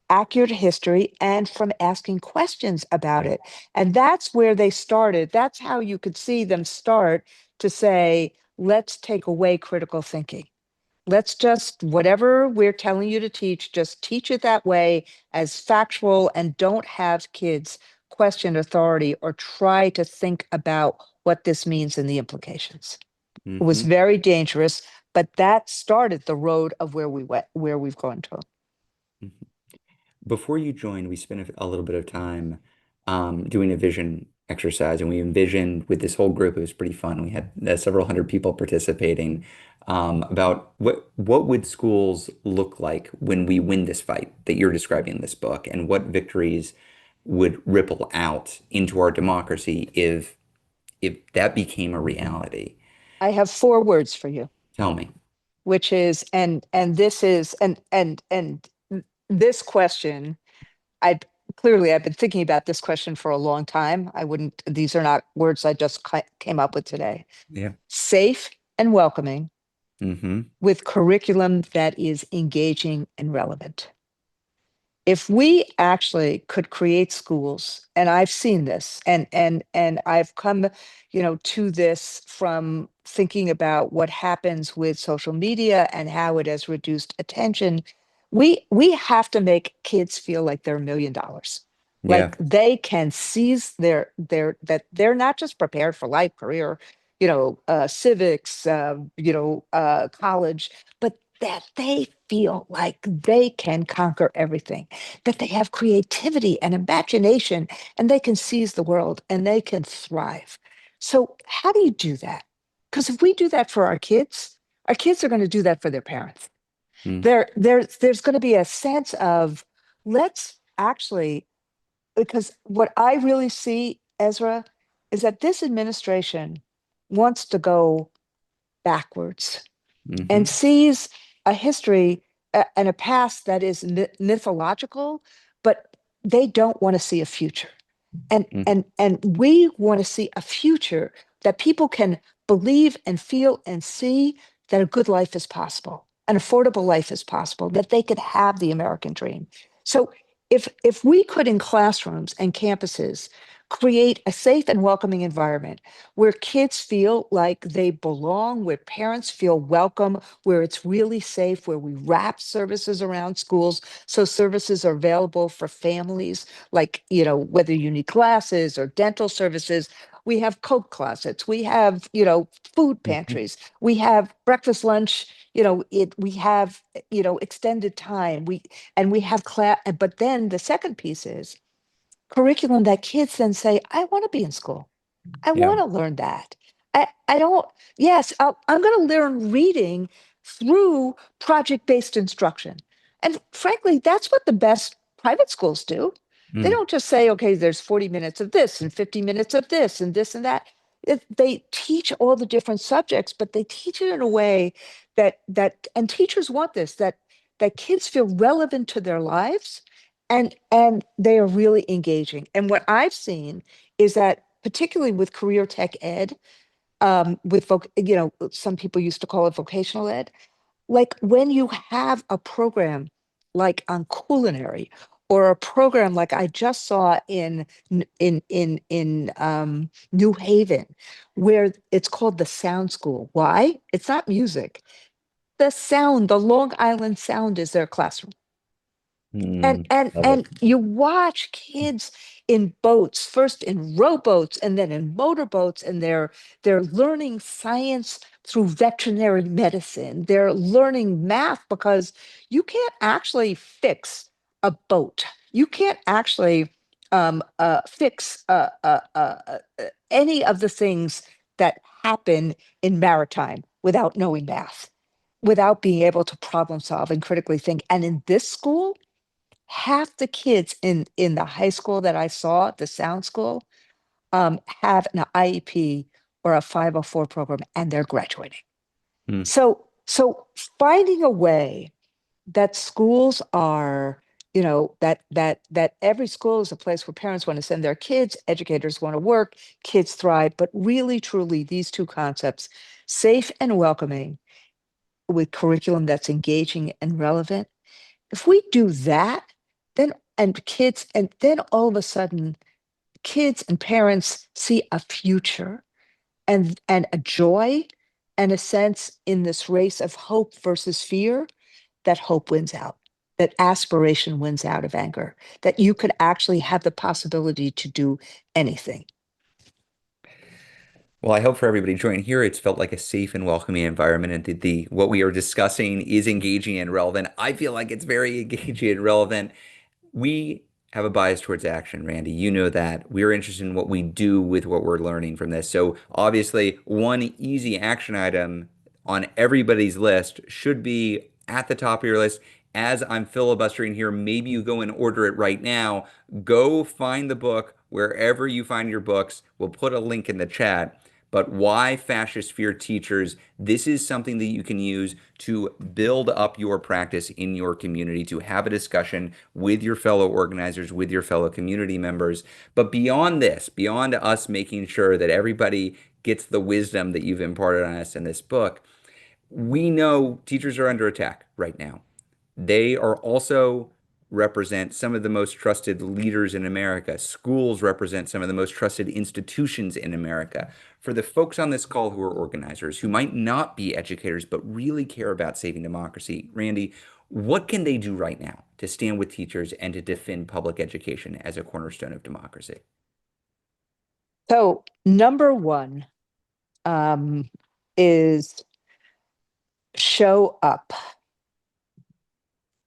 accurate history and from asking questions about it. And that's where they started. That's how you could see them start to say, let's take away critical thinking. Let's just, whatever we're telling you to teach, just teach it that way as factual and don't have kids question authority or try to think about what this means and the implications. It was Mm-hmm. very dangerous, but that started the road of where we went, where we've gone to. Mm-hmm. Before you joined, we spent a little bit of time doing a vision exercise, and we envisioned with this whole group. It was pretty fun. We had several hundred people participating about what would schools look like when we win this fight that you're describing in this book, and what victories would ripple out into our democracy if that became a reality. I have 4 words for you, Tell me. which is, and this is, and this question, I clearly I've been thinking about this question for a long time. I wouldn't, these are not words I just came up with today. Yeah. Safe and welcoming Mm-hmm. with curriculum that is engaging and relevant. If we actually could create schools, and I've seen this, and I've come, to this from thinking about what happens with social media and how it has reduced attention. We have to make kids feel like they're $1 million, Yeah. like they can seize their that they're not just prepared for life, career, civics, college, but that they feel like they can conquer everything, that they have creativity and imagination, and they can seize the world and they can thrive. So, how do you do that? Because if we do that for our kids are going to do that for their parents. Mm. There's going to be a sense of let's actually, because what I really see, Ezra, is that this administration wants to go backwards and Mm-hmm. sees a history and a past that is mythological, but they don't want to see a future. And Mm. and we want to see a future that people can believe and feel and see that a good life is possible, an affordable life is possible, that they could have the American dream. So if we could in classrooms and campuses create a safe and welcoming environment where kids feel like they belong, where parents feel welcome, where it's really safe, where we wrap services around schools so services are available for families, like, whether you need glasses or dental services. We have coat closets, we have, food Mm-hmm. pantries, we have breakfast, lunch, we have, extended time, we have class. But then the second piece is curriculum that kids then say, I want to be in school. I Yeah. want to learn that. I don't, yes, I'm going to learn reading through project-based instruction. And frankly, that's what the best private schools do. They Mm. don't just say, okay, there's 40 minutes of this and 50 minutes of this and this and that. They teach all the different subjects, but they teach it in a way and teachers want this, that kids feel relevant to their lives and they are really engaging. And what I've seen is that particularly with career tech ed, some people used to call it vocational ed. Like when you have a program like on culinary, or a program like I just saw in New Haven, where it's called the Sound School. Why? It's not music. The sound, the Long Island Sound is their classroom. And Mm. and Love it. and you watch kids in boats, first in rowboats and then in motorboats, and they're learning science through veterinary medicine. They're learning math because you can't actually fix a boat. You can't actually fix any of the things that happen in maritime without knowing math, without being able to problem solve and critically think. And in this school, half the kids in the high school that I saw, the sound school, have an IEP or a 504 program, and they're graduating. Mm. So finding a way that schools are, that every school is a place where parents want to send their kids, educators want to work, kids thrive, but really, truly, these two concepts, safe and welcoming, with curriculum that's engaging and relevant. If we do that, then and then all of a sudden, kids and parents see a future and a joy and a sense in this race of hope versus fear, that hope wins out, that aspiration wins out of anger, that you could actually have the possibility to do anything. Well, I hope for everybody joining here, it's felt like a safe and welcoming environment, and the what we are discussing is engaging and relevant. I feel like it's very engaging and relevant. We have a bias towards action, Randy. You know that. We're interested in what we do with what we're learning from this. So obviously, one easy action item on everybody's list should be at the top of your list. As I'm filibustering here, maybe you go and order it right now. Go find the book wherever you find your books. We'll put a link in the chat. But why fascist fear teachers? This is something that you can use to build up your practice in your community, to have a discussion with your fellow organizers, with your fellow community members. But beyond this, beyond us making sure that everybody gets the wisdom that you've imparted on us in this book, we know teachers are under attack right now. They are also represent some of the most trusted leaders in America. Schools represent some of the most trusted institutions in America. For the folks on this call who are organizers, who might not be educators, but really care about saving democracy, Randy, what can they do right now to stand with teachers and to defend public education as a cornerstone of democracy? So, number one is show up.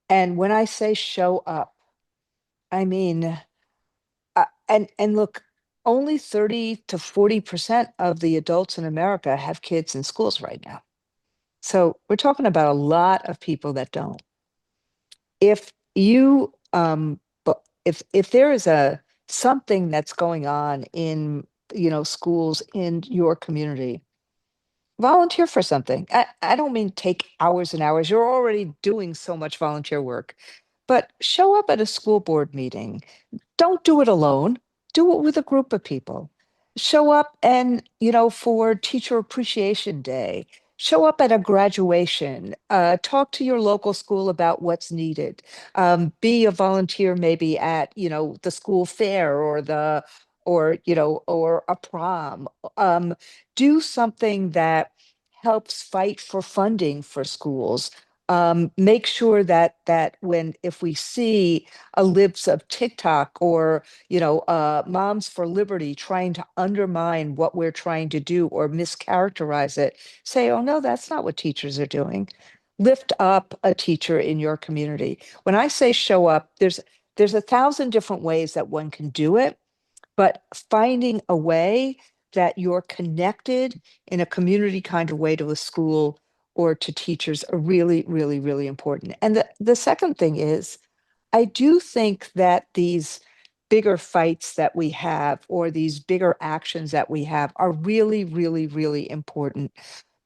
And when I say show up, I mean, and look, only 30 to 40% of the adults in America have kids in schools right now. So we're talking about a lot of people that don't. If you, but if there is a something that's going on in, schools in your community, volunteer for something. I don't mean take hours and hours. You're already doing so much volunteer work, but show up at a school board meeting. Don't do it alone. Do it with a group of people. Show up and, for Teacher Appreciation Day, show up at a graduation, talk to your local school about what's needed. Be a volunteer maybe at, the school fair or a prom. Do something that helps fight for funding for schools. Make sure that when if we see a libs of TikTok or Moms for Liberty trying to undermine what we're trying to do or mischaracterize it, say, oh no, that's not what teachers are doing. Lift up a teacher in your community. When I say show up, there's 1,000 different ways that one can do it, but finding a way that you're connected in a community kind of way to a school or to teachers are really, really, really important. And the second thing is, I do think that these bigger fights that we have or these bigger actions that we have are really, really, really important,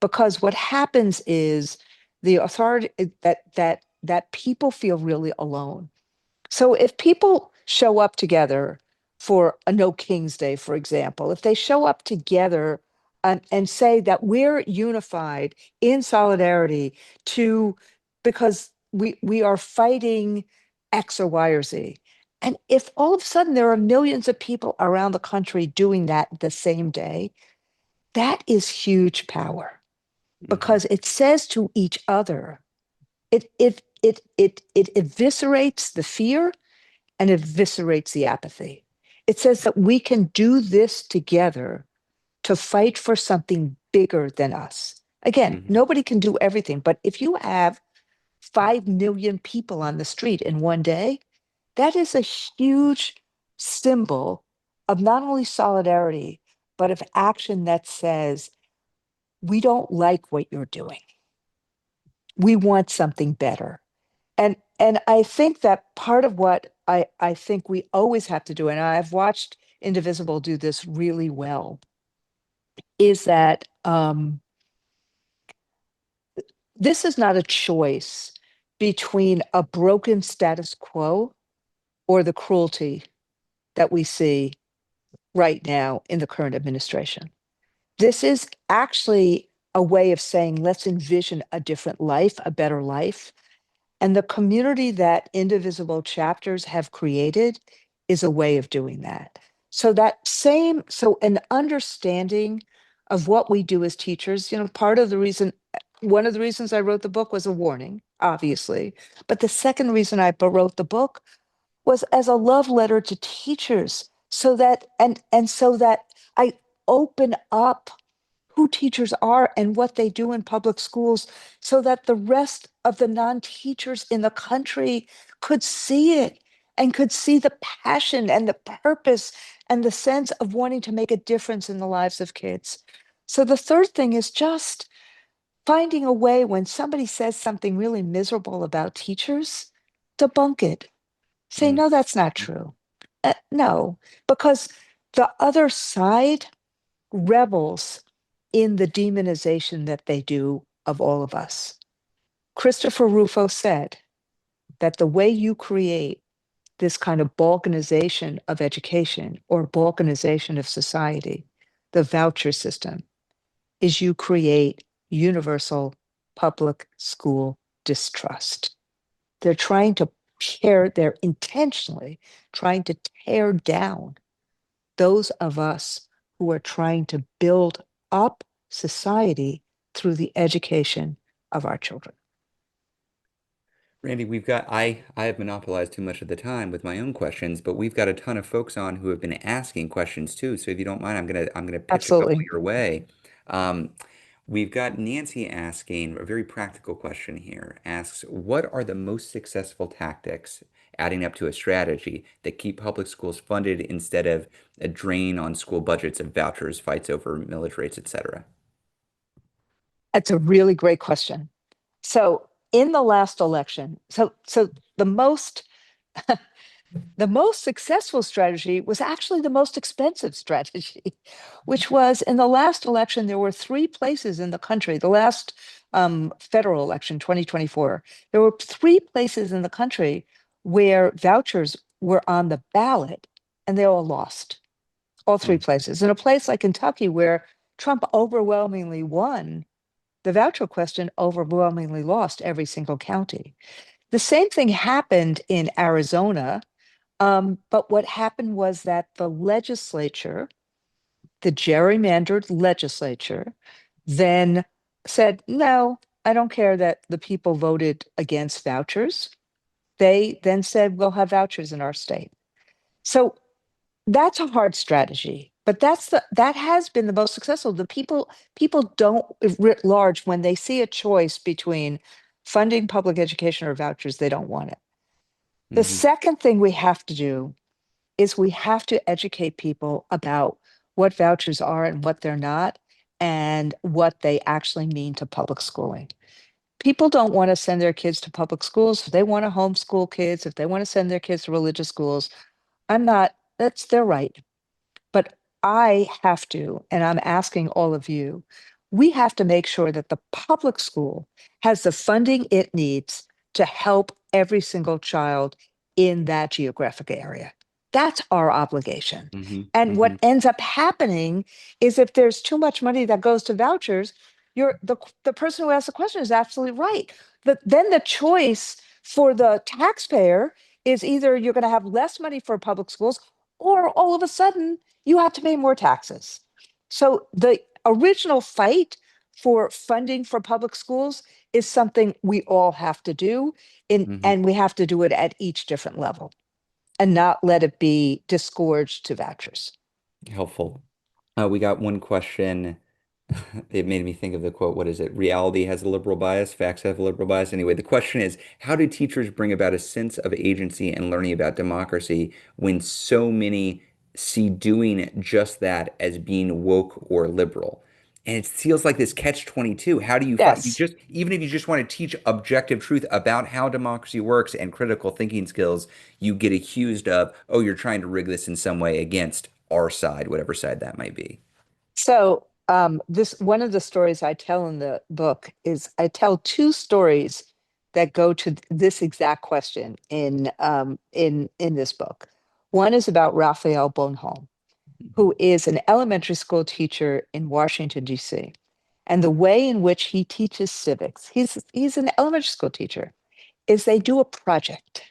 because what happens is the authority that people feel really alone. So if people show up together for a No King's Day, for example, if they show up together and say that we're unified in solidarity to because we are fighting X or Y or Z. And if all of a sudden there are millions of people around the country doing that the same day, that is huge power, because it says to each other, it eviscerates the fear and eviscerates the apathy. It says that we can do this together to fight for something bigger than us. Again, nobody can do everything, but if you have 5 million people on the street in one day, that is a huge symbol of not only solidarity, but of action that says, we don't like what you're doing. We want something better. And I think that part of what I think we always have to do, and I've watched Indivisible do this really well, is that this is not a choice between a broken status quo or the cruelty that we see right now in the current administration. This is actually a way of saying, let's envision a different life, a better life. And the community that Indivisible chapters have created is a way of doing that. So an understanding of what we do as teachers, one of the reasons I wrote the book was a warning, obviously. But the second reason I wrote the book was as a love letter to teachers, so that I open up who teachers are and what they do in public schools so that the rest of the non-teachers in the country could see it and could see the passion and the purpose and the sense of wanting to make a difference in the lives of kids. So the third thing is just finding a way when somebody says something really miserable about teachers, debunk it. Say, Mm. no, that's not true. No, because the other side revels in the demonization that they do of all of us. Christopher Rufo said that the way you create this kind of balkanization of education or balkanization of society, the voucher system, is you create universal public school distrust. They're intentionally trying to tear down those of us who are trying to build up society through the education of our children. Randy, I have monopolized too much of the time with my own questions, but we've got a ton of folks on who have been asking questions too. So if you don't mind, I'm gonna pitch a couple Absolutely. your way. Um, we've got Nancy asking a very practical question here. Asks, what are the most successful tactics adding up to a strategy that keep public schools funded instead of a drain on school budgets of vouchers, fights over millage rates, etc.? That's a really great question. So in the last election, so the most the most successful strategy was actually the most expensive strategy, which was in the last election, there were three places in the country, the last federal election, 2024, there were three places in the country where vouchers were on the ballot and they all lost, all three Mm, places. In a place like Kentucky, where Trump overwhelmingly won, the voucher question overwhelmingly lost every single county. The same thing happened in Arizona, but what happened was that the legislature, the gerrymandered legislature, then said, no, I don't care that the people voted against vouchers. They then said, we'll have vouchers in our state. So that's a hard strategy, but that has been the most successful. The people don't writ large when they see a choice between funding public education or vouchers, they don't want it. The mhm, second thing we have to do is we have to educate people about what vouchers are and what they're not, and what they actually mean to public schooling. People don't want to send their kids to public schools. If they want to homeschool kids, if they want to send their kids to religious schools, that's their right. But I have to, and I'm asking all of you, we have to make sure that the public school has the funding it needs to help every single child in that geographic area. That's our obligation. mhm, And what mhm, ends up happening is if there's too much money that goes to vouchers, the person who asked the question is absolutely right. Then the choice for the taxpayer is either you're going to have less money for public schools, or all of a sudden you have to pay more taxes. So the original fight for funding for public schools is something we all have to do, mhm. and we have to do it at each different level and not let it be disgorged to vouchers. Helpful. We got one question. It made me think of the quote, what is it? Reality has a liberal bias, facts have a liberal bias. Anyway, the question is, how do teachers bring about a sense of agency and learning about democracy when so many see doing just that as being woke or liberal? And it feels like this catch 22. How do you fight? Yes. Even if you just want to teach objective truth about how democracy works and critical thinking skills, you get accused of, oh, you're trying to rig this in some way against our side, whatever side that might be. So this one of the stories I tell in the book is I tell two stories that go to this exact question in this book. One is about Raphael Bonholm, who is an elementary school teacher in Washington, D.C. And the way in which he teaches civics, he's an elementary school teacher, is they do a project.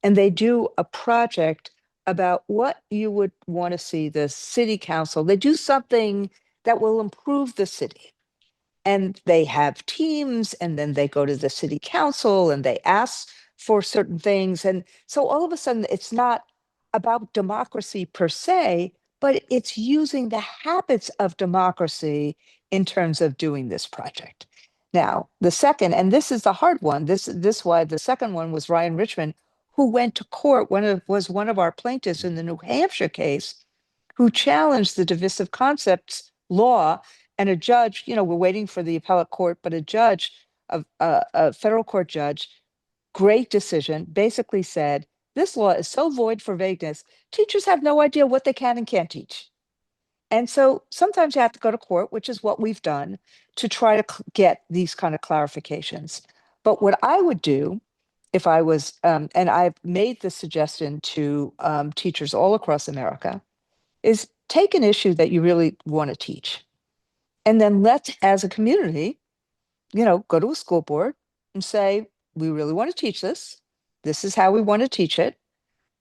And they do a project about what you would want to see the city council. They do something that will improve the city. And they have teams, and then they go to the city council and they ask for certain things. And so all of a sudden, it's not about democracy per se, but it's using the habits of democracy in terms of doing this project. Now, the second, and this is the hard one, this why the second one was Ryan Richmond, who went to court, was one of our plaintiffs in the New Hampshire case, who challenged the divisive concepts law. And a judge, we're waiting for the appellate court, but a judge, a federal court judge, great decision, basically said, this law is so void for vagueness, teachers have no idea what they can and can't teach. And so sometimes you have to go to court, which is what we've done, to try to get these kind of clarifications. But what I would do if I was, and I've made this suggestion to teachers all across America, is take an issue that you really want to teach. And then let's, as a community, go to a school board and say, we really want to teach this. This is how we want to teach it.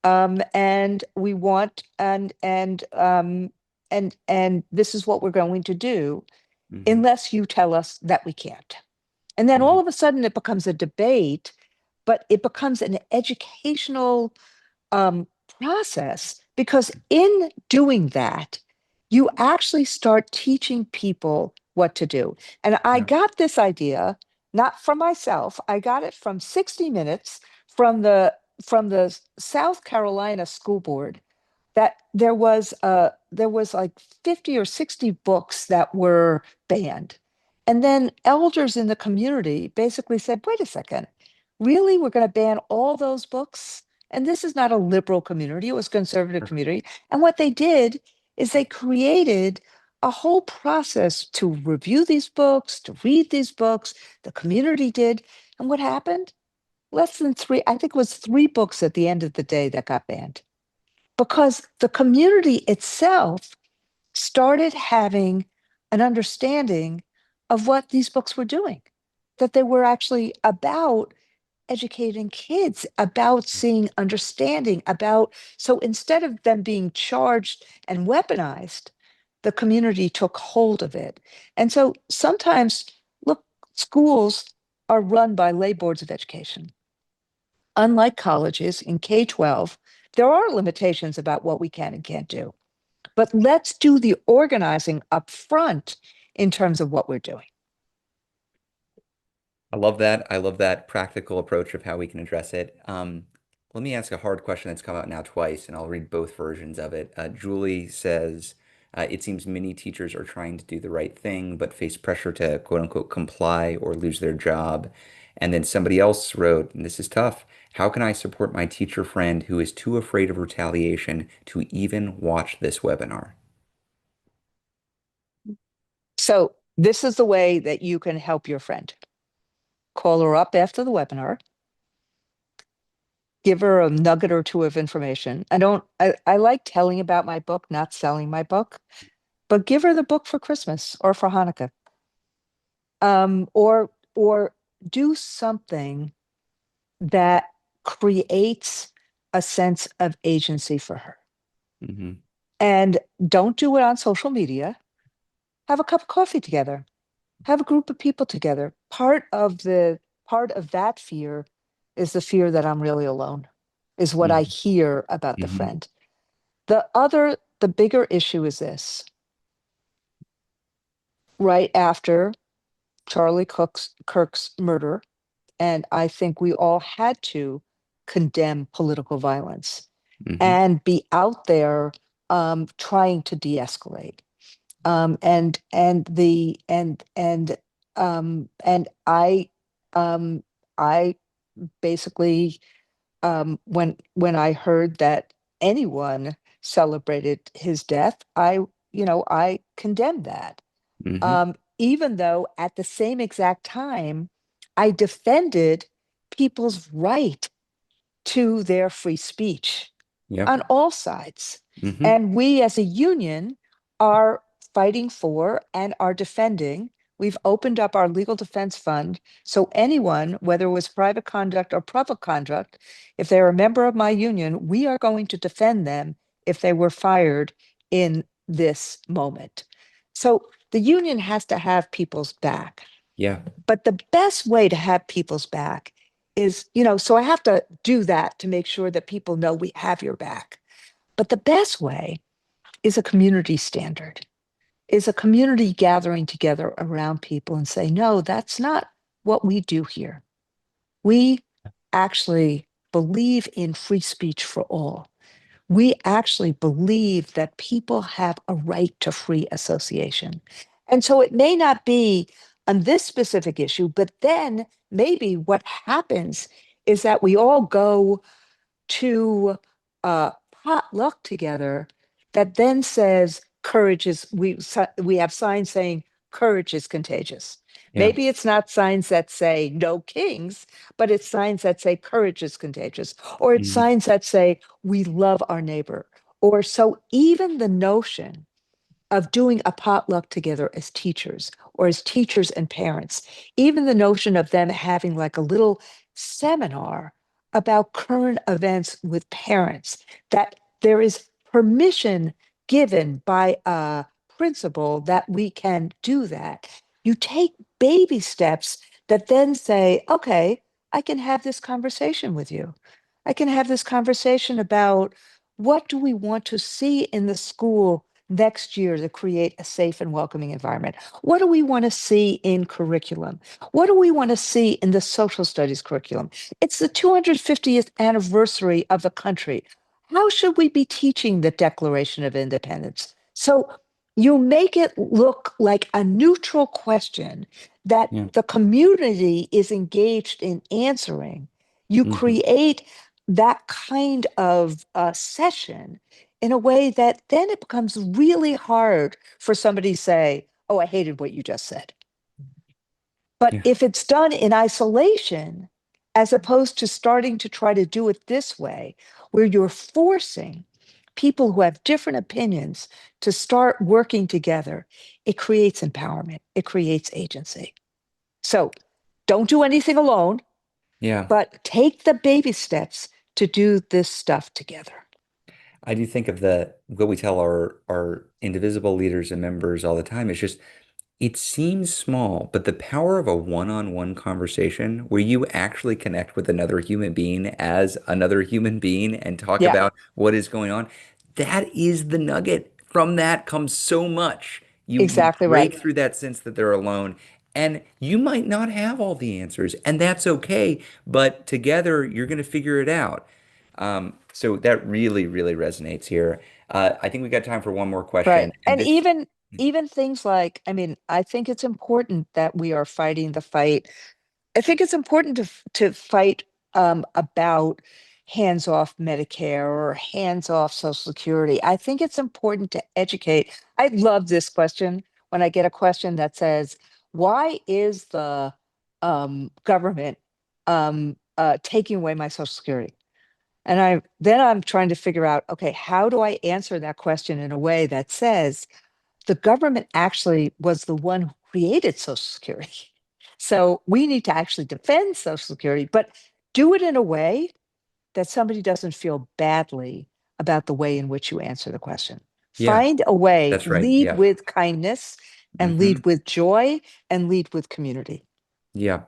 And we want, and this is what we're going to do, unless you tell us that we can't. And then all of a sudden it becomes a debate, but it becomes an educational process, because in doing that, you actually start teaching people what to do. And I got this idea not from myself. I got it from 60 Minutes, from the South Carolina School Board, that there was like 50 or 60 books that were banned. And then elders in the community basically said, wait a second, really? We're going to ban all those books? And this is not a liberal community, it was a conservative community. And what they did is they created a whole process to review these books, to read these books. The community did. And what happened? Less than three, I think it was 3 books at the end of the day that got banned, because the community itself started having an understanding of what these books were doing, that they were actually about educating kids, about seeing understanding, so instead of them being charged and weaponized, the community took hold of it. And so sometimes, look, schools are run by lay boards of education. Unlike colleges in K-12, there are limitations about what we can and can't do. But let's do the organizing up front in terms of what we're doing. I love that. I love that practical approach of how we can address it. Let me ask a hard question that's come out now twice, and I'll read both versions of it. Julie says, it seems many teachers are trying to do the right thing, but face pressure to quote unquote comply or lose their job. And then somebody else wrote, and this is tough, how can I support my teacher friend who is too afraid of retaliation to even watch this webinar? So this is the way that you can help your friend. Call her up after the webinar, give her a nugget or two of information. I like telling about my book, not selling my book, but give her the book for Christmas or for Hanukkah. Or do something that creates a sense of agency for her. And don't do it on social media. Have a cup of coffee together. Have a group of people together. Part of that fear is the fear that I'm really alone, is what I hear about the friend. The bigger issue is this. Right after Charlie Kirk's murder, and I think we all had to condemn political violence and be out there trying to de-escalate. And I basically, when I heard that anyone celebrated his death, I condemned that. Even though at the same exact time, I defended people's right to their free speech Yep. on all sides. Hmm. And we as a union are fighting for and are defending. We've opened up our legal defense fund. So anyone, whether it was private conduct or public conduct, if they're a member of my union, we are going to defend them if they were fired in this moment. So the union has to have people's back. Yeah. But the best way to have people's back is, so I have to do that to make sure that people know we have your back. But the best way is a community standard, is a community gathering together around people and say, no, that's not what we do here. We actually believe in free speech for all. We actually believe that people have a right to free association. And so it may not be on this specific issue, but then maybe what happens is that we all go to potluck together that then says courage is we have signs saying courage is contagious. Yeah. Maybe it's not signs that say no kings, but it's signs that say courage is contagious, or it's Mhm. signs that say we love our neighbor. Or so even the notion of doing a potluck together as teachers or as teachers and parents, even the notion of them having like a little seminar about current events with parents, that there is permission given by a principal that we can do that. You take baby steps that then say, okay, I can have this conversation with you. I can have this conversation about what do we want to see in the school next year to create a safe and welcoming environment? What do we want to see in curriculum? What do we want to see in the social studies curriculum? It's the 250th anniversary of the country. How should we be teaching the Declaration of Independence? So you make it look like a neutral question that Yeah. the community is engaged in answering. You Hmm. create that kind of session in a way that then it becomes really hard for somebody to say, oh, I hated what you just said. But Yeah. if it's done in isolation, as opposed to starting to try to do it this way, where you're forcing people who have different opinions to start working together, it creates empowerment, it creates agency. So don't do anything alone, Yeah. but take the baby steps to do this stuff together. I do think of the what we tell our indivisible leaders and members all the time. It's just it seems small, but the power of a one-on-one conversation where you actually connect with another human being as another human being and talk Yeah, about what is going on, that is the nugget. From that comes so much. You exactly right. break through that sense that they're alone, and you might not have all the answers, and that's okay. But together, you're going to figure it out. So that really, really resonates here. I think we got time for one more Right. question, and And this. even things like, I mean, I think it's important that we are fighting the fight. I think it's important to fight about hands-off Medicare or hands-off Social Security. I think it's important to educate. I love this question when I get a question that says, why is the government taking away my Social Security? And I'm trying to figure out, okay, how do I answer that question in a way that says the government actually was the one who created Social Security. So we need to actually defend Social Security, but do it in a way that somebody doesn't feel badly about the way in which you answer the question. Yeah, Find a way, that's right. lead Yeah. with kindness and Hmm. lead with joy and lead with community. Yeah.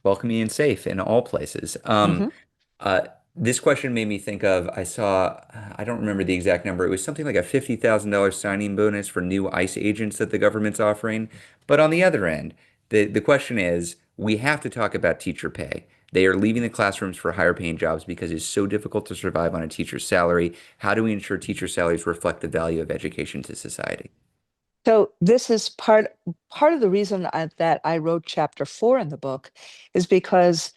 Welcoming and safe in all places. Mhm. Uh, this question made me think of, I saw, I don't remember the exact number. It was something like a $50,000 signing bonus for new ICE agents that the government's offering. But on the other end, the question is, we have to talk about teacher pay. They are leaving the classrooms for higher paying jobs because it's so difficult to survive on a teacher's salary. How do we ensure teacher salaries reflect the value of education to society? So this is part of the reason that I wrote chapter 4 in the book is because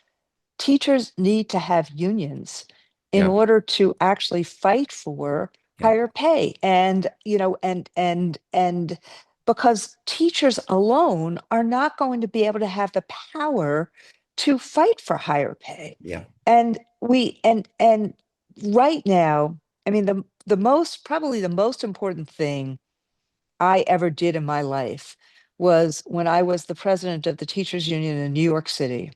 teachers need to have unions in Yeah, order to actually fight for yeah, higher pay. And and because teachers alone are not going to be able to have the power to fight for higher pay. Yeah. And and right now, I mean, the most, probably the most important thing I ever did in my life was when I was the president of the teachers union in New York City.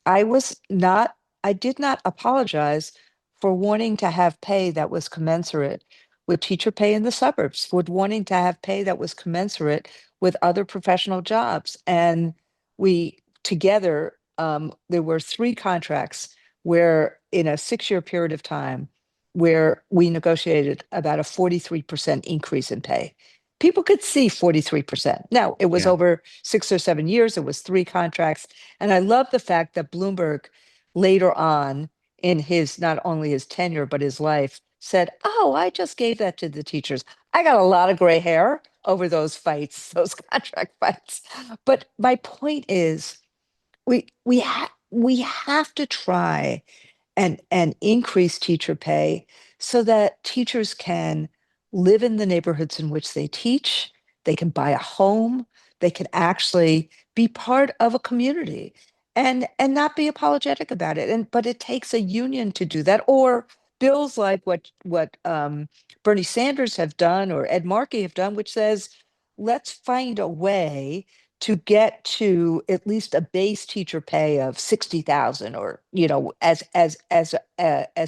I was not, I did not apologize for wanting to have pay that was commensurate with teacher pay in the suburbs, for wanting to have pay that was commensurate with other professional jobs. And we together, there were 3 contracts where in a 6-year period of time, where we negotiated about a 43% increase in pay. People could see 43%. Now, it was Yeah. over 6 or 7 years, it was 3 contracts. And I love the fact that Bloomberg later on in his, not only his tenure, but his life, said, oh, I just gave that to the teachers. I got a lot of gray hair over those fights, those contract fights. But my point is, we have to try and increase teacher pay so that teachers can live in the neighborhoods in which they teach, they can buy a home, they can actually be part of a community and not be apologetic about it. And but it takes a union to do that, or bills like what Bernie Sanders have done or Ed Markey have done, which says let's find a way to get to at least a base teacher pay of 60,000, or as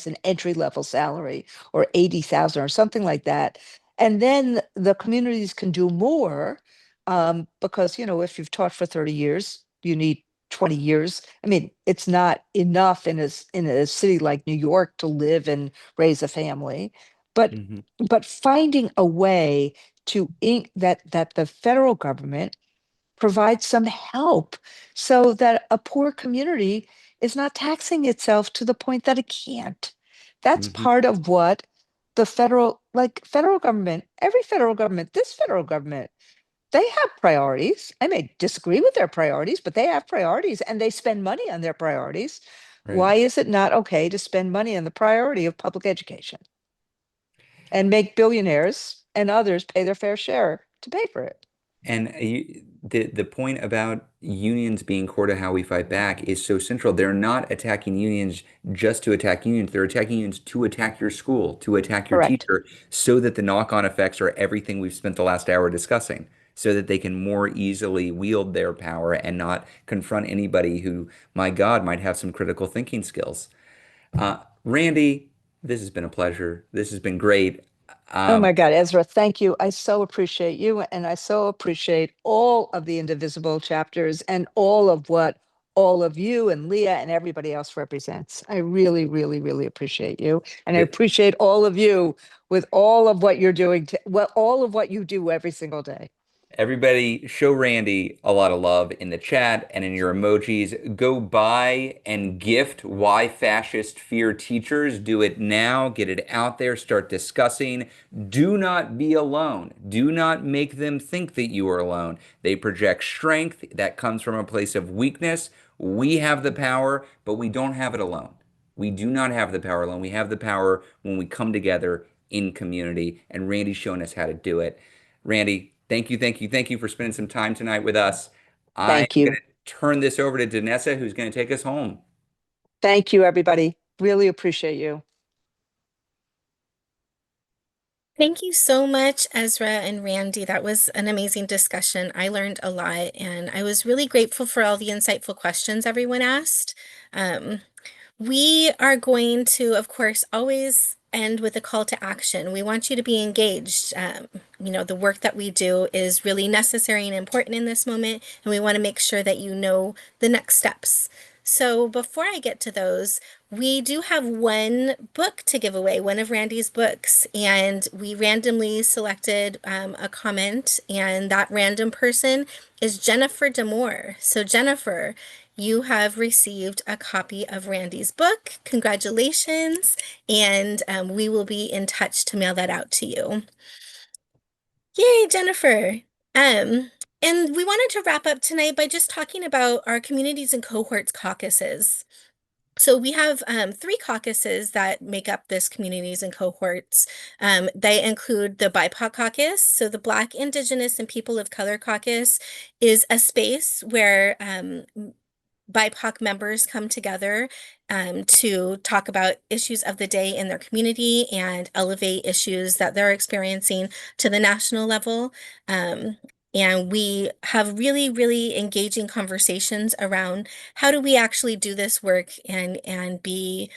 an entry level salary, or 80,000 or something like that. And then the communities can do more, because if you've taught for 30 years, you need 20 years. I mean, it's not enough in a city like New York to live and raise a family, but Mhm. but finding a way to that the federal government provide some help so that a poor community is not taxing itself to the point that it can't. That's Mhm. part of what the federal government, every federal government, this federal government, they have priorities. I may disagree with their priorities, but they have priorities and they spend money on their priorities. Right. Why is it not okay to spend money on the priority of public education and make billionaires and others pay their fair share to pay for it? And the point about unions being core to how we fight back is so central. They're not attacking unions just to attack unions. They're attacking unions to attack your school, to attack your Correct. teacher, so that the knock-on effects are everything we've spent the last hour discussing, so that they can more easily wield their power and not confront anybody who, my God, might have some critical thinking skills. Randy, this has been a pleasure. This has been great. Oh Um, my God, Ezra, thank you. I so appreciate you. And I so appreciate all of the Indivisible chapters and all of what all of you and Leah and everybody else represents. I really, really, really appreciate you. And I appreciate all of you with all of what you're doing, all of what you do every single day. Everybody, show Randy a lot of love in the chat and in your emojis. Go buy and gift Why Fascists Fear Teachers. Do it now. Get it out there. Start discussing. Do not be alone. Do not make them think that you are alone. They project strength that comes from a place of weakness. We have the power, but we don't have it alone. We do not have the power alone. We have the power when we come together in community, and Randy's showing us how to do it. Randy, thank you, thank you, thank you for spending some time tonight with us. I Thank am going you. to turn this over to Danessa, who's going to take us home. Thank you, everybody. Really appreciate you. Thank you so much, Ezra and Randy. That was an amazing discussion. I learned a lot, and I was really grateful for all the insightful questions everyone asked. We are going to, of course, always end with a call to action. We want you to be engaged. The work that we do is really necessary and important in this moment, and we want to make sure that you know the next steps. So before I get to those, we do have one book to give away, one of Randy's books, and we randomly selected a comment, and that random person is Jennifer Demore. So Jennifer, you have received a copy of Randy's book. Congratulations, and we will be in touch to mail that out to you. Yay, Jennifer. Um, and we wanted to wrap up tonight by just talking about our communities and cohorts caucuses. So we have 3 caucuses that make up this communities and cohorts. They include the BIPOC caucus. So the Black, Indigenous, and People of Color caucus is a space where BIPOC members come together to talk about issues of the day in their community and elevate issues that they're experiencing to the national level. And we have really, really engaging conversations around how do we actually do this work and be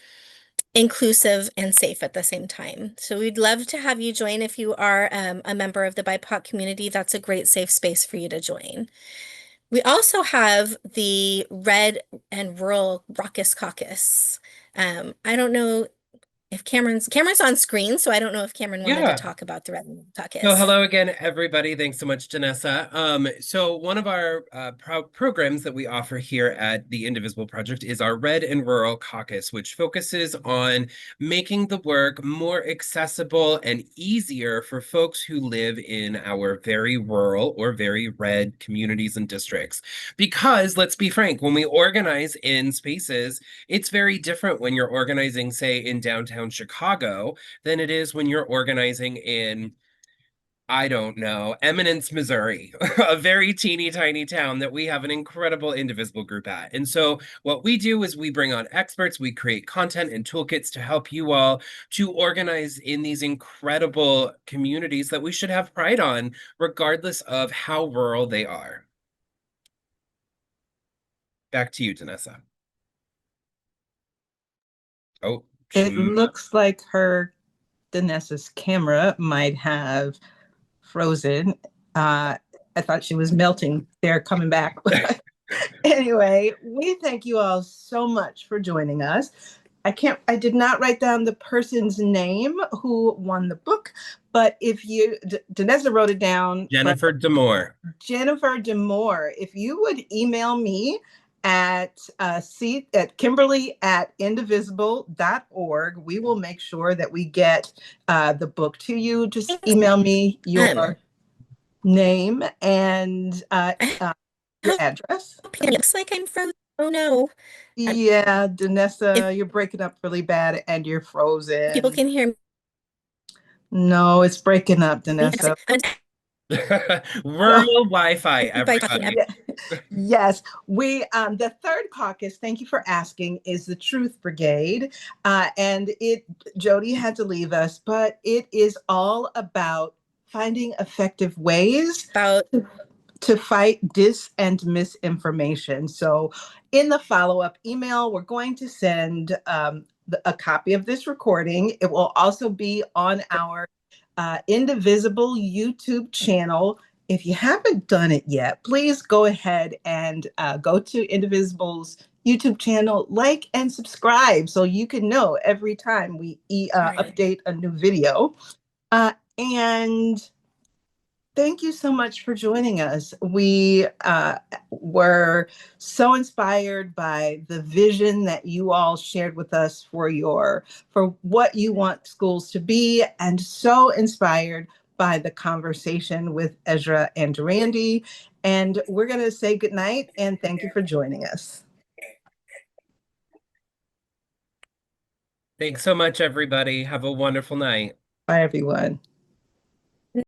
inclusive and safe at the same time. So we'd love to have you join if you are a member of the BIPOC community. That's a great safe space for you to join. We also have the Red and Rural Raucous Caucus. I don't know if Cameron's on screen, so I don't know if Cameron wanted to Yeah. talk about the Red and Rural Caucus. So hello again, everybody. Thanks so much, Janessa. So one of our programs that we offer here at the Indivisible Project is our Red and Rural Caucus, which focuses on making the work more accessible and easier for folks who live in our very rural or very red communities and districts. Because let's be frank, when we organize in spaces, it's very different when you're organizing, say, in downtown Chicago than it is when you're organizing in, I don't know, Eminence, Missouri, a very teeny tiny town that we have an incredible Indivisible group at. And so what we do is we bring on experts, we create content and toolkits to help you all to organize in these incredible communities that we should have pride on, regardless of how rural they are. Back to you, Danessa. Oh, It looks like Danessa's camera might have frozen. I thought she was melting there, coming back. Anyway, we thank you all so much for joining us. I did not write down the person's name who won the book, but if you, Danessa wrote it down. Jennifer Demore. Jennifer Demore. If you would email me at Kimberly@indivisible.org, we will make sure that we get the book to you. Just email me your name and your address. It looks like I'm frozen. Oh no. Yeah, Danessa, you're breaking up really bad and you're frozen. People can hear me. No, it's breaking up, Danessa. Rural Wi-Fi, everybody. Yes, the third caucus, thank you for asking, is the Truth Brigade. And Jody had to leave us, but it is all about finding effective ways to fight dis and misinformation. So in the follow-up email, we're going to send a copy of this recording. It will also be on our Indivisible YouTube channel. If you haven't done it yet, please go ahead and go to Indivisible's YouTube channel, like and subscribe so you can know every time we update a new video. And thank you so much for joining us. We were so inspired by the vision that you all shared with us for what you want schools to be, and so inspired by the conversation with Ezra and Randi. And we're going to say goodnight and thank you for joining us. Thanks so much, everybody. Have a wonderful night. Bye, everyone.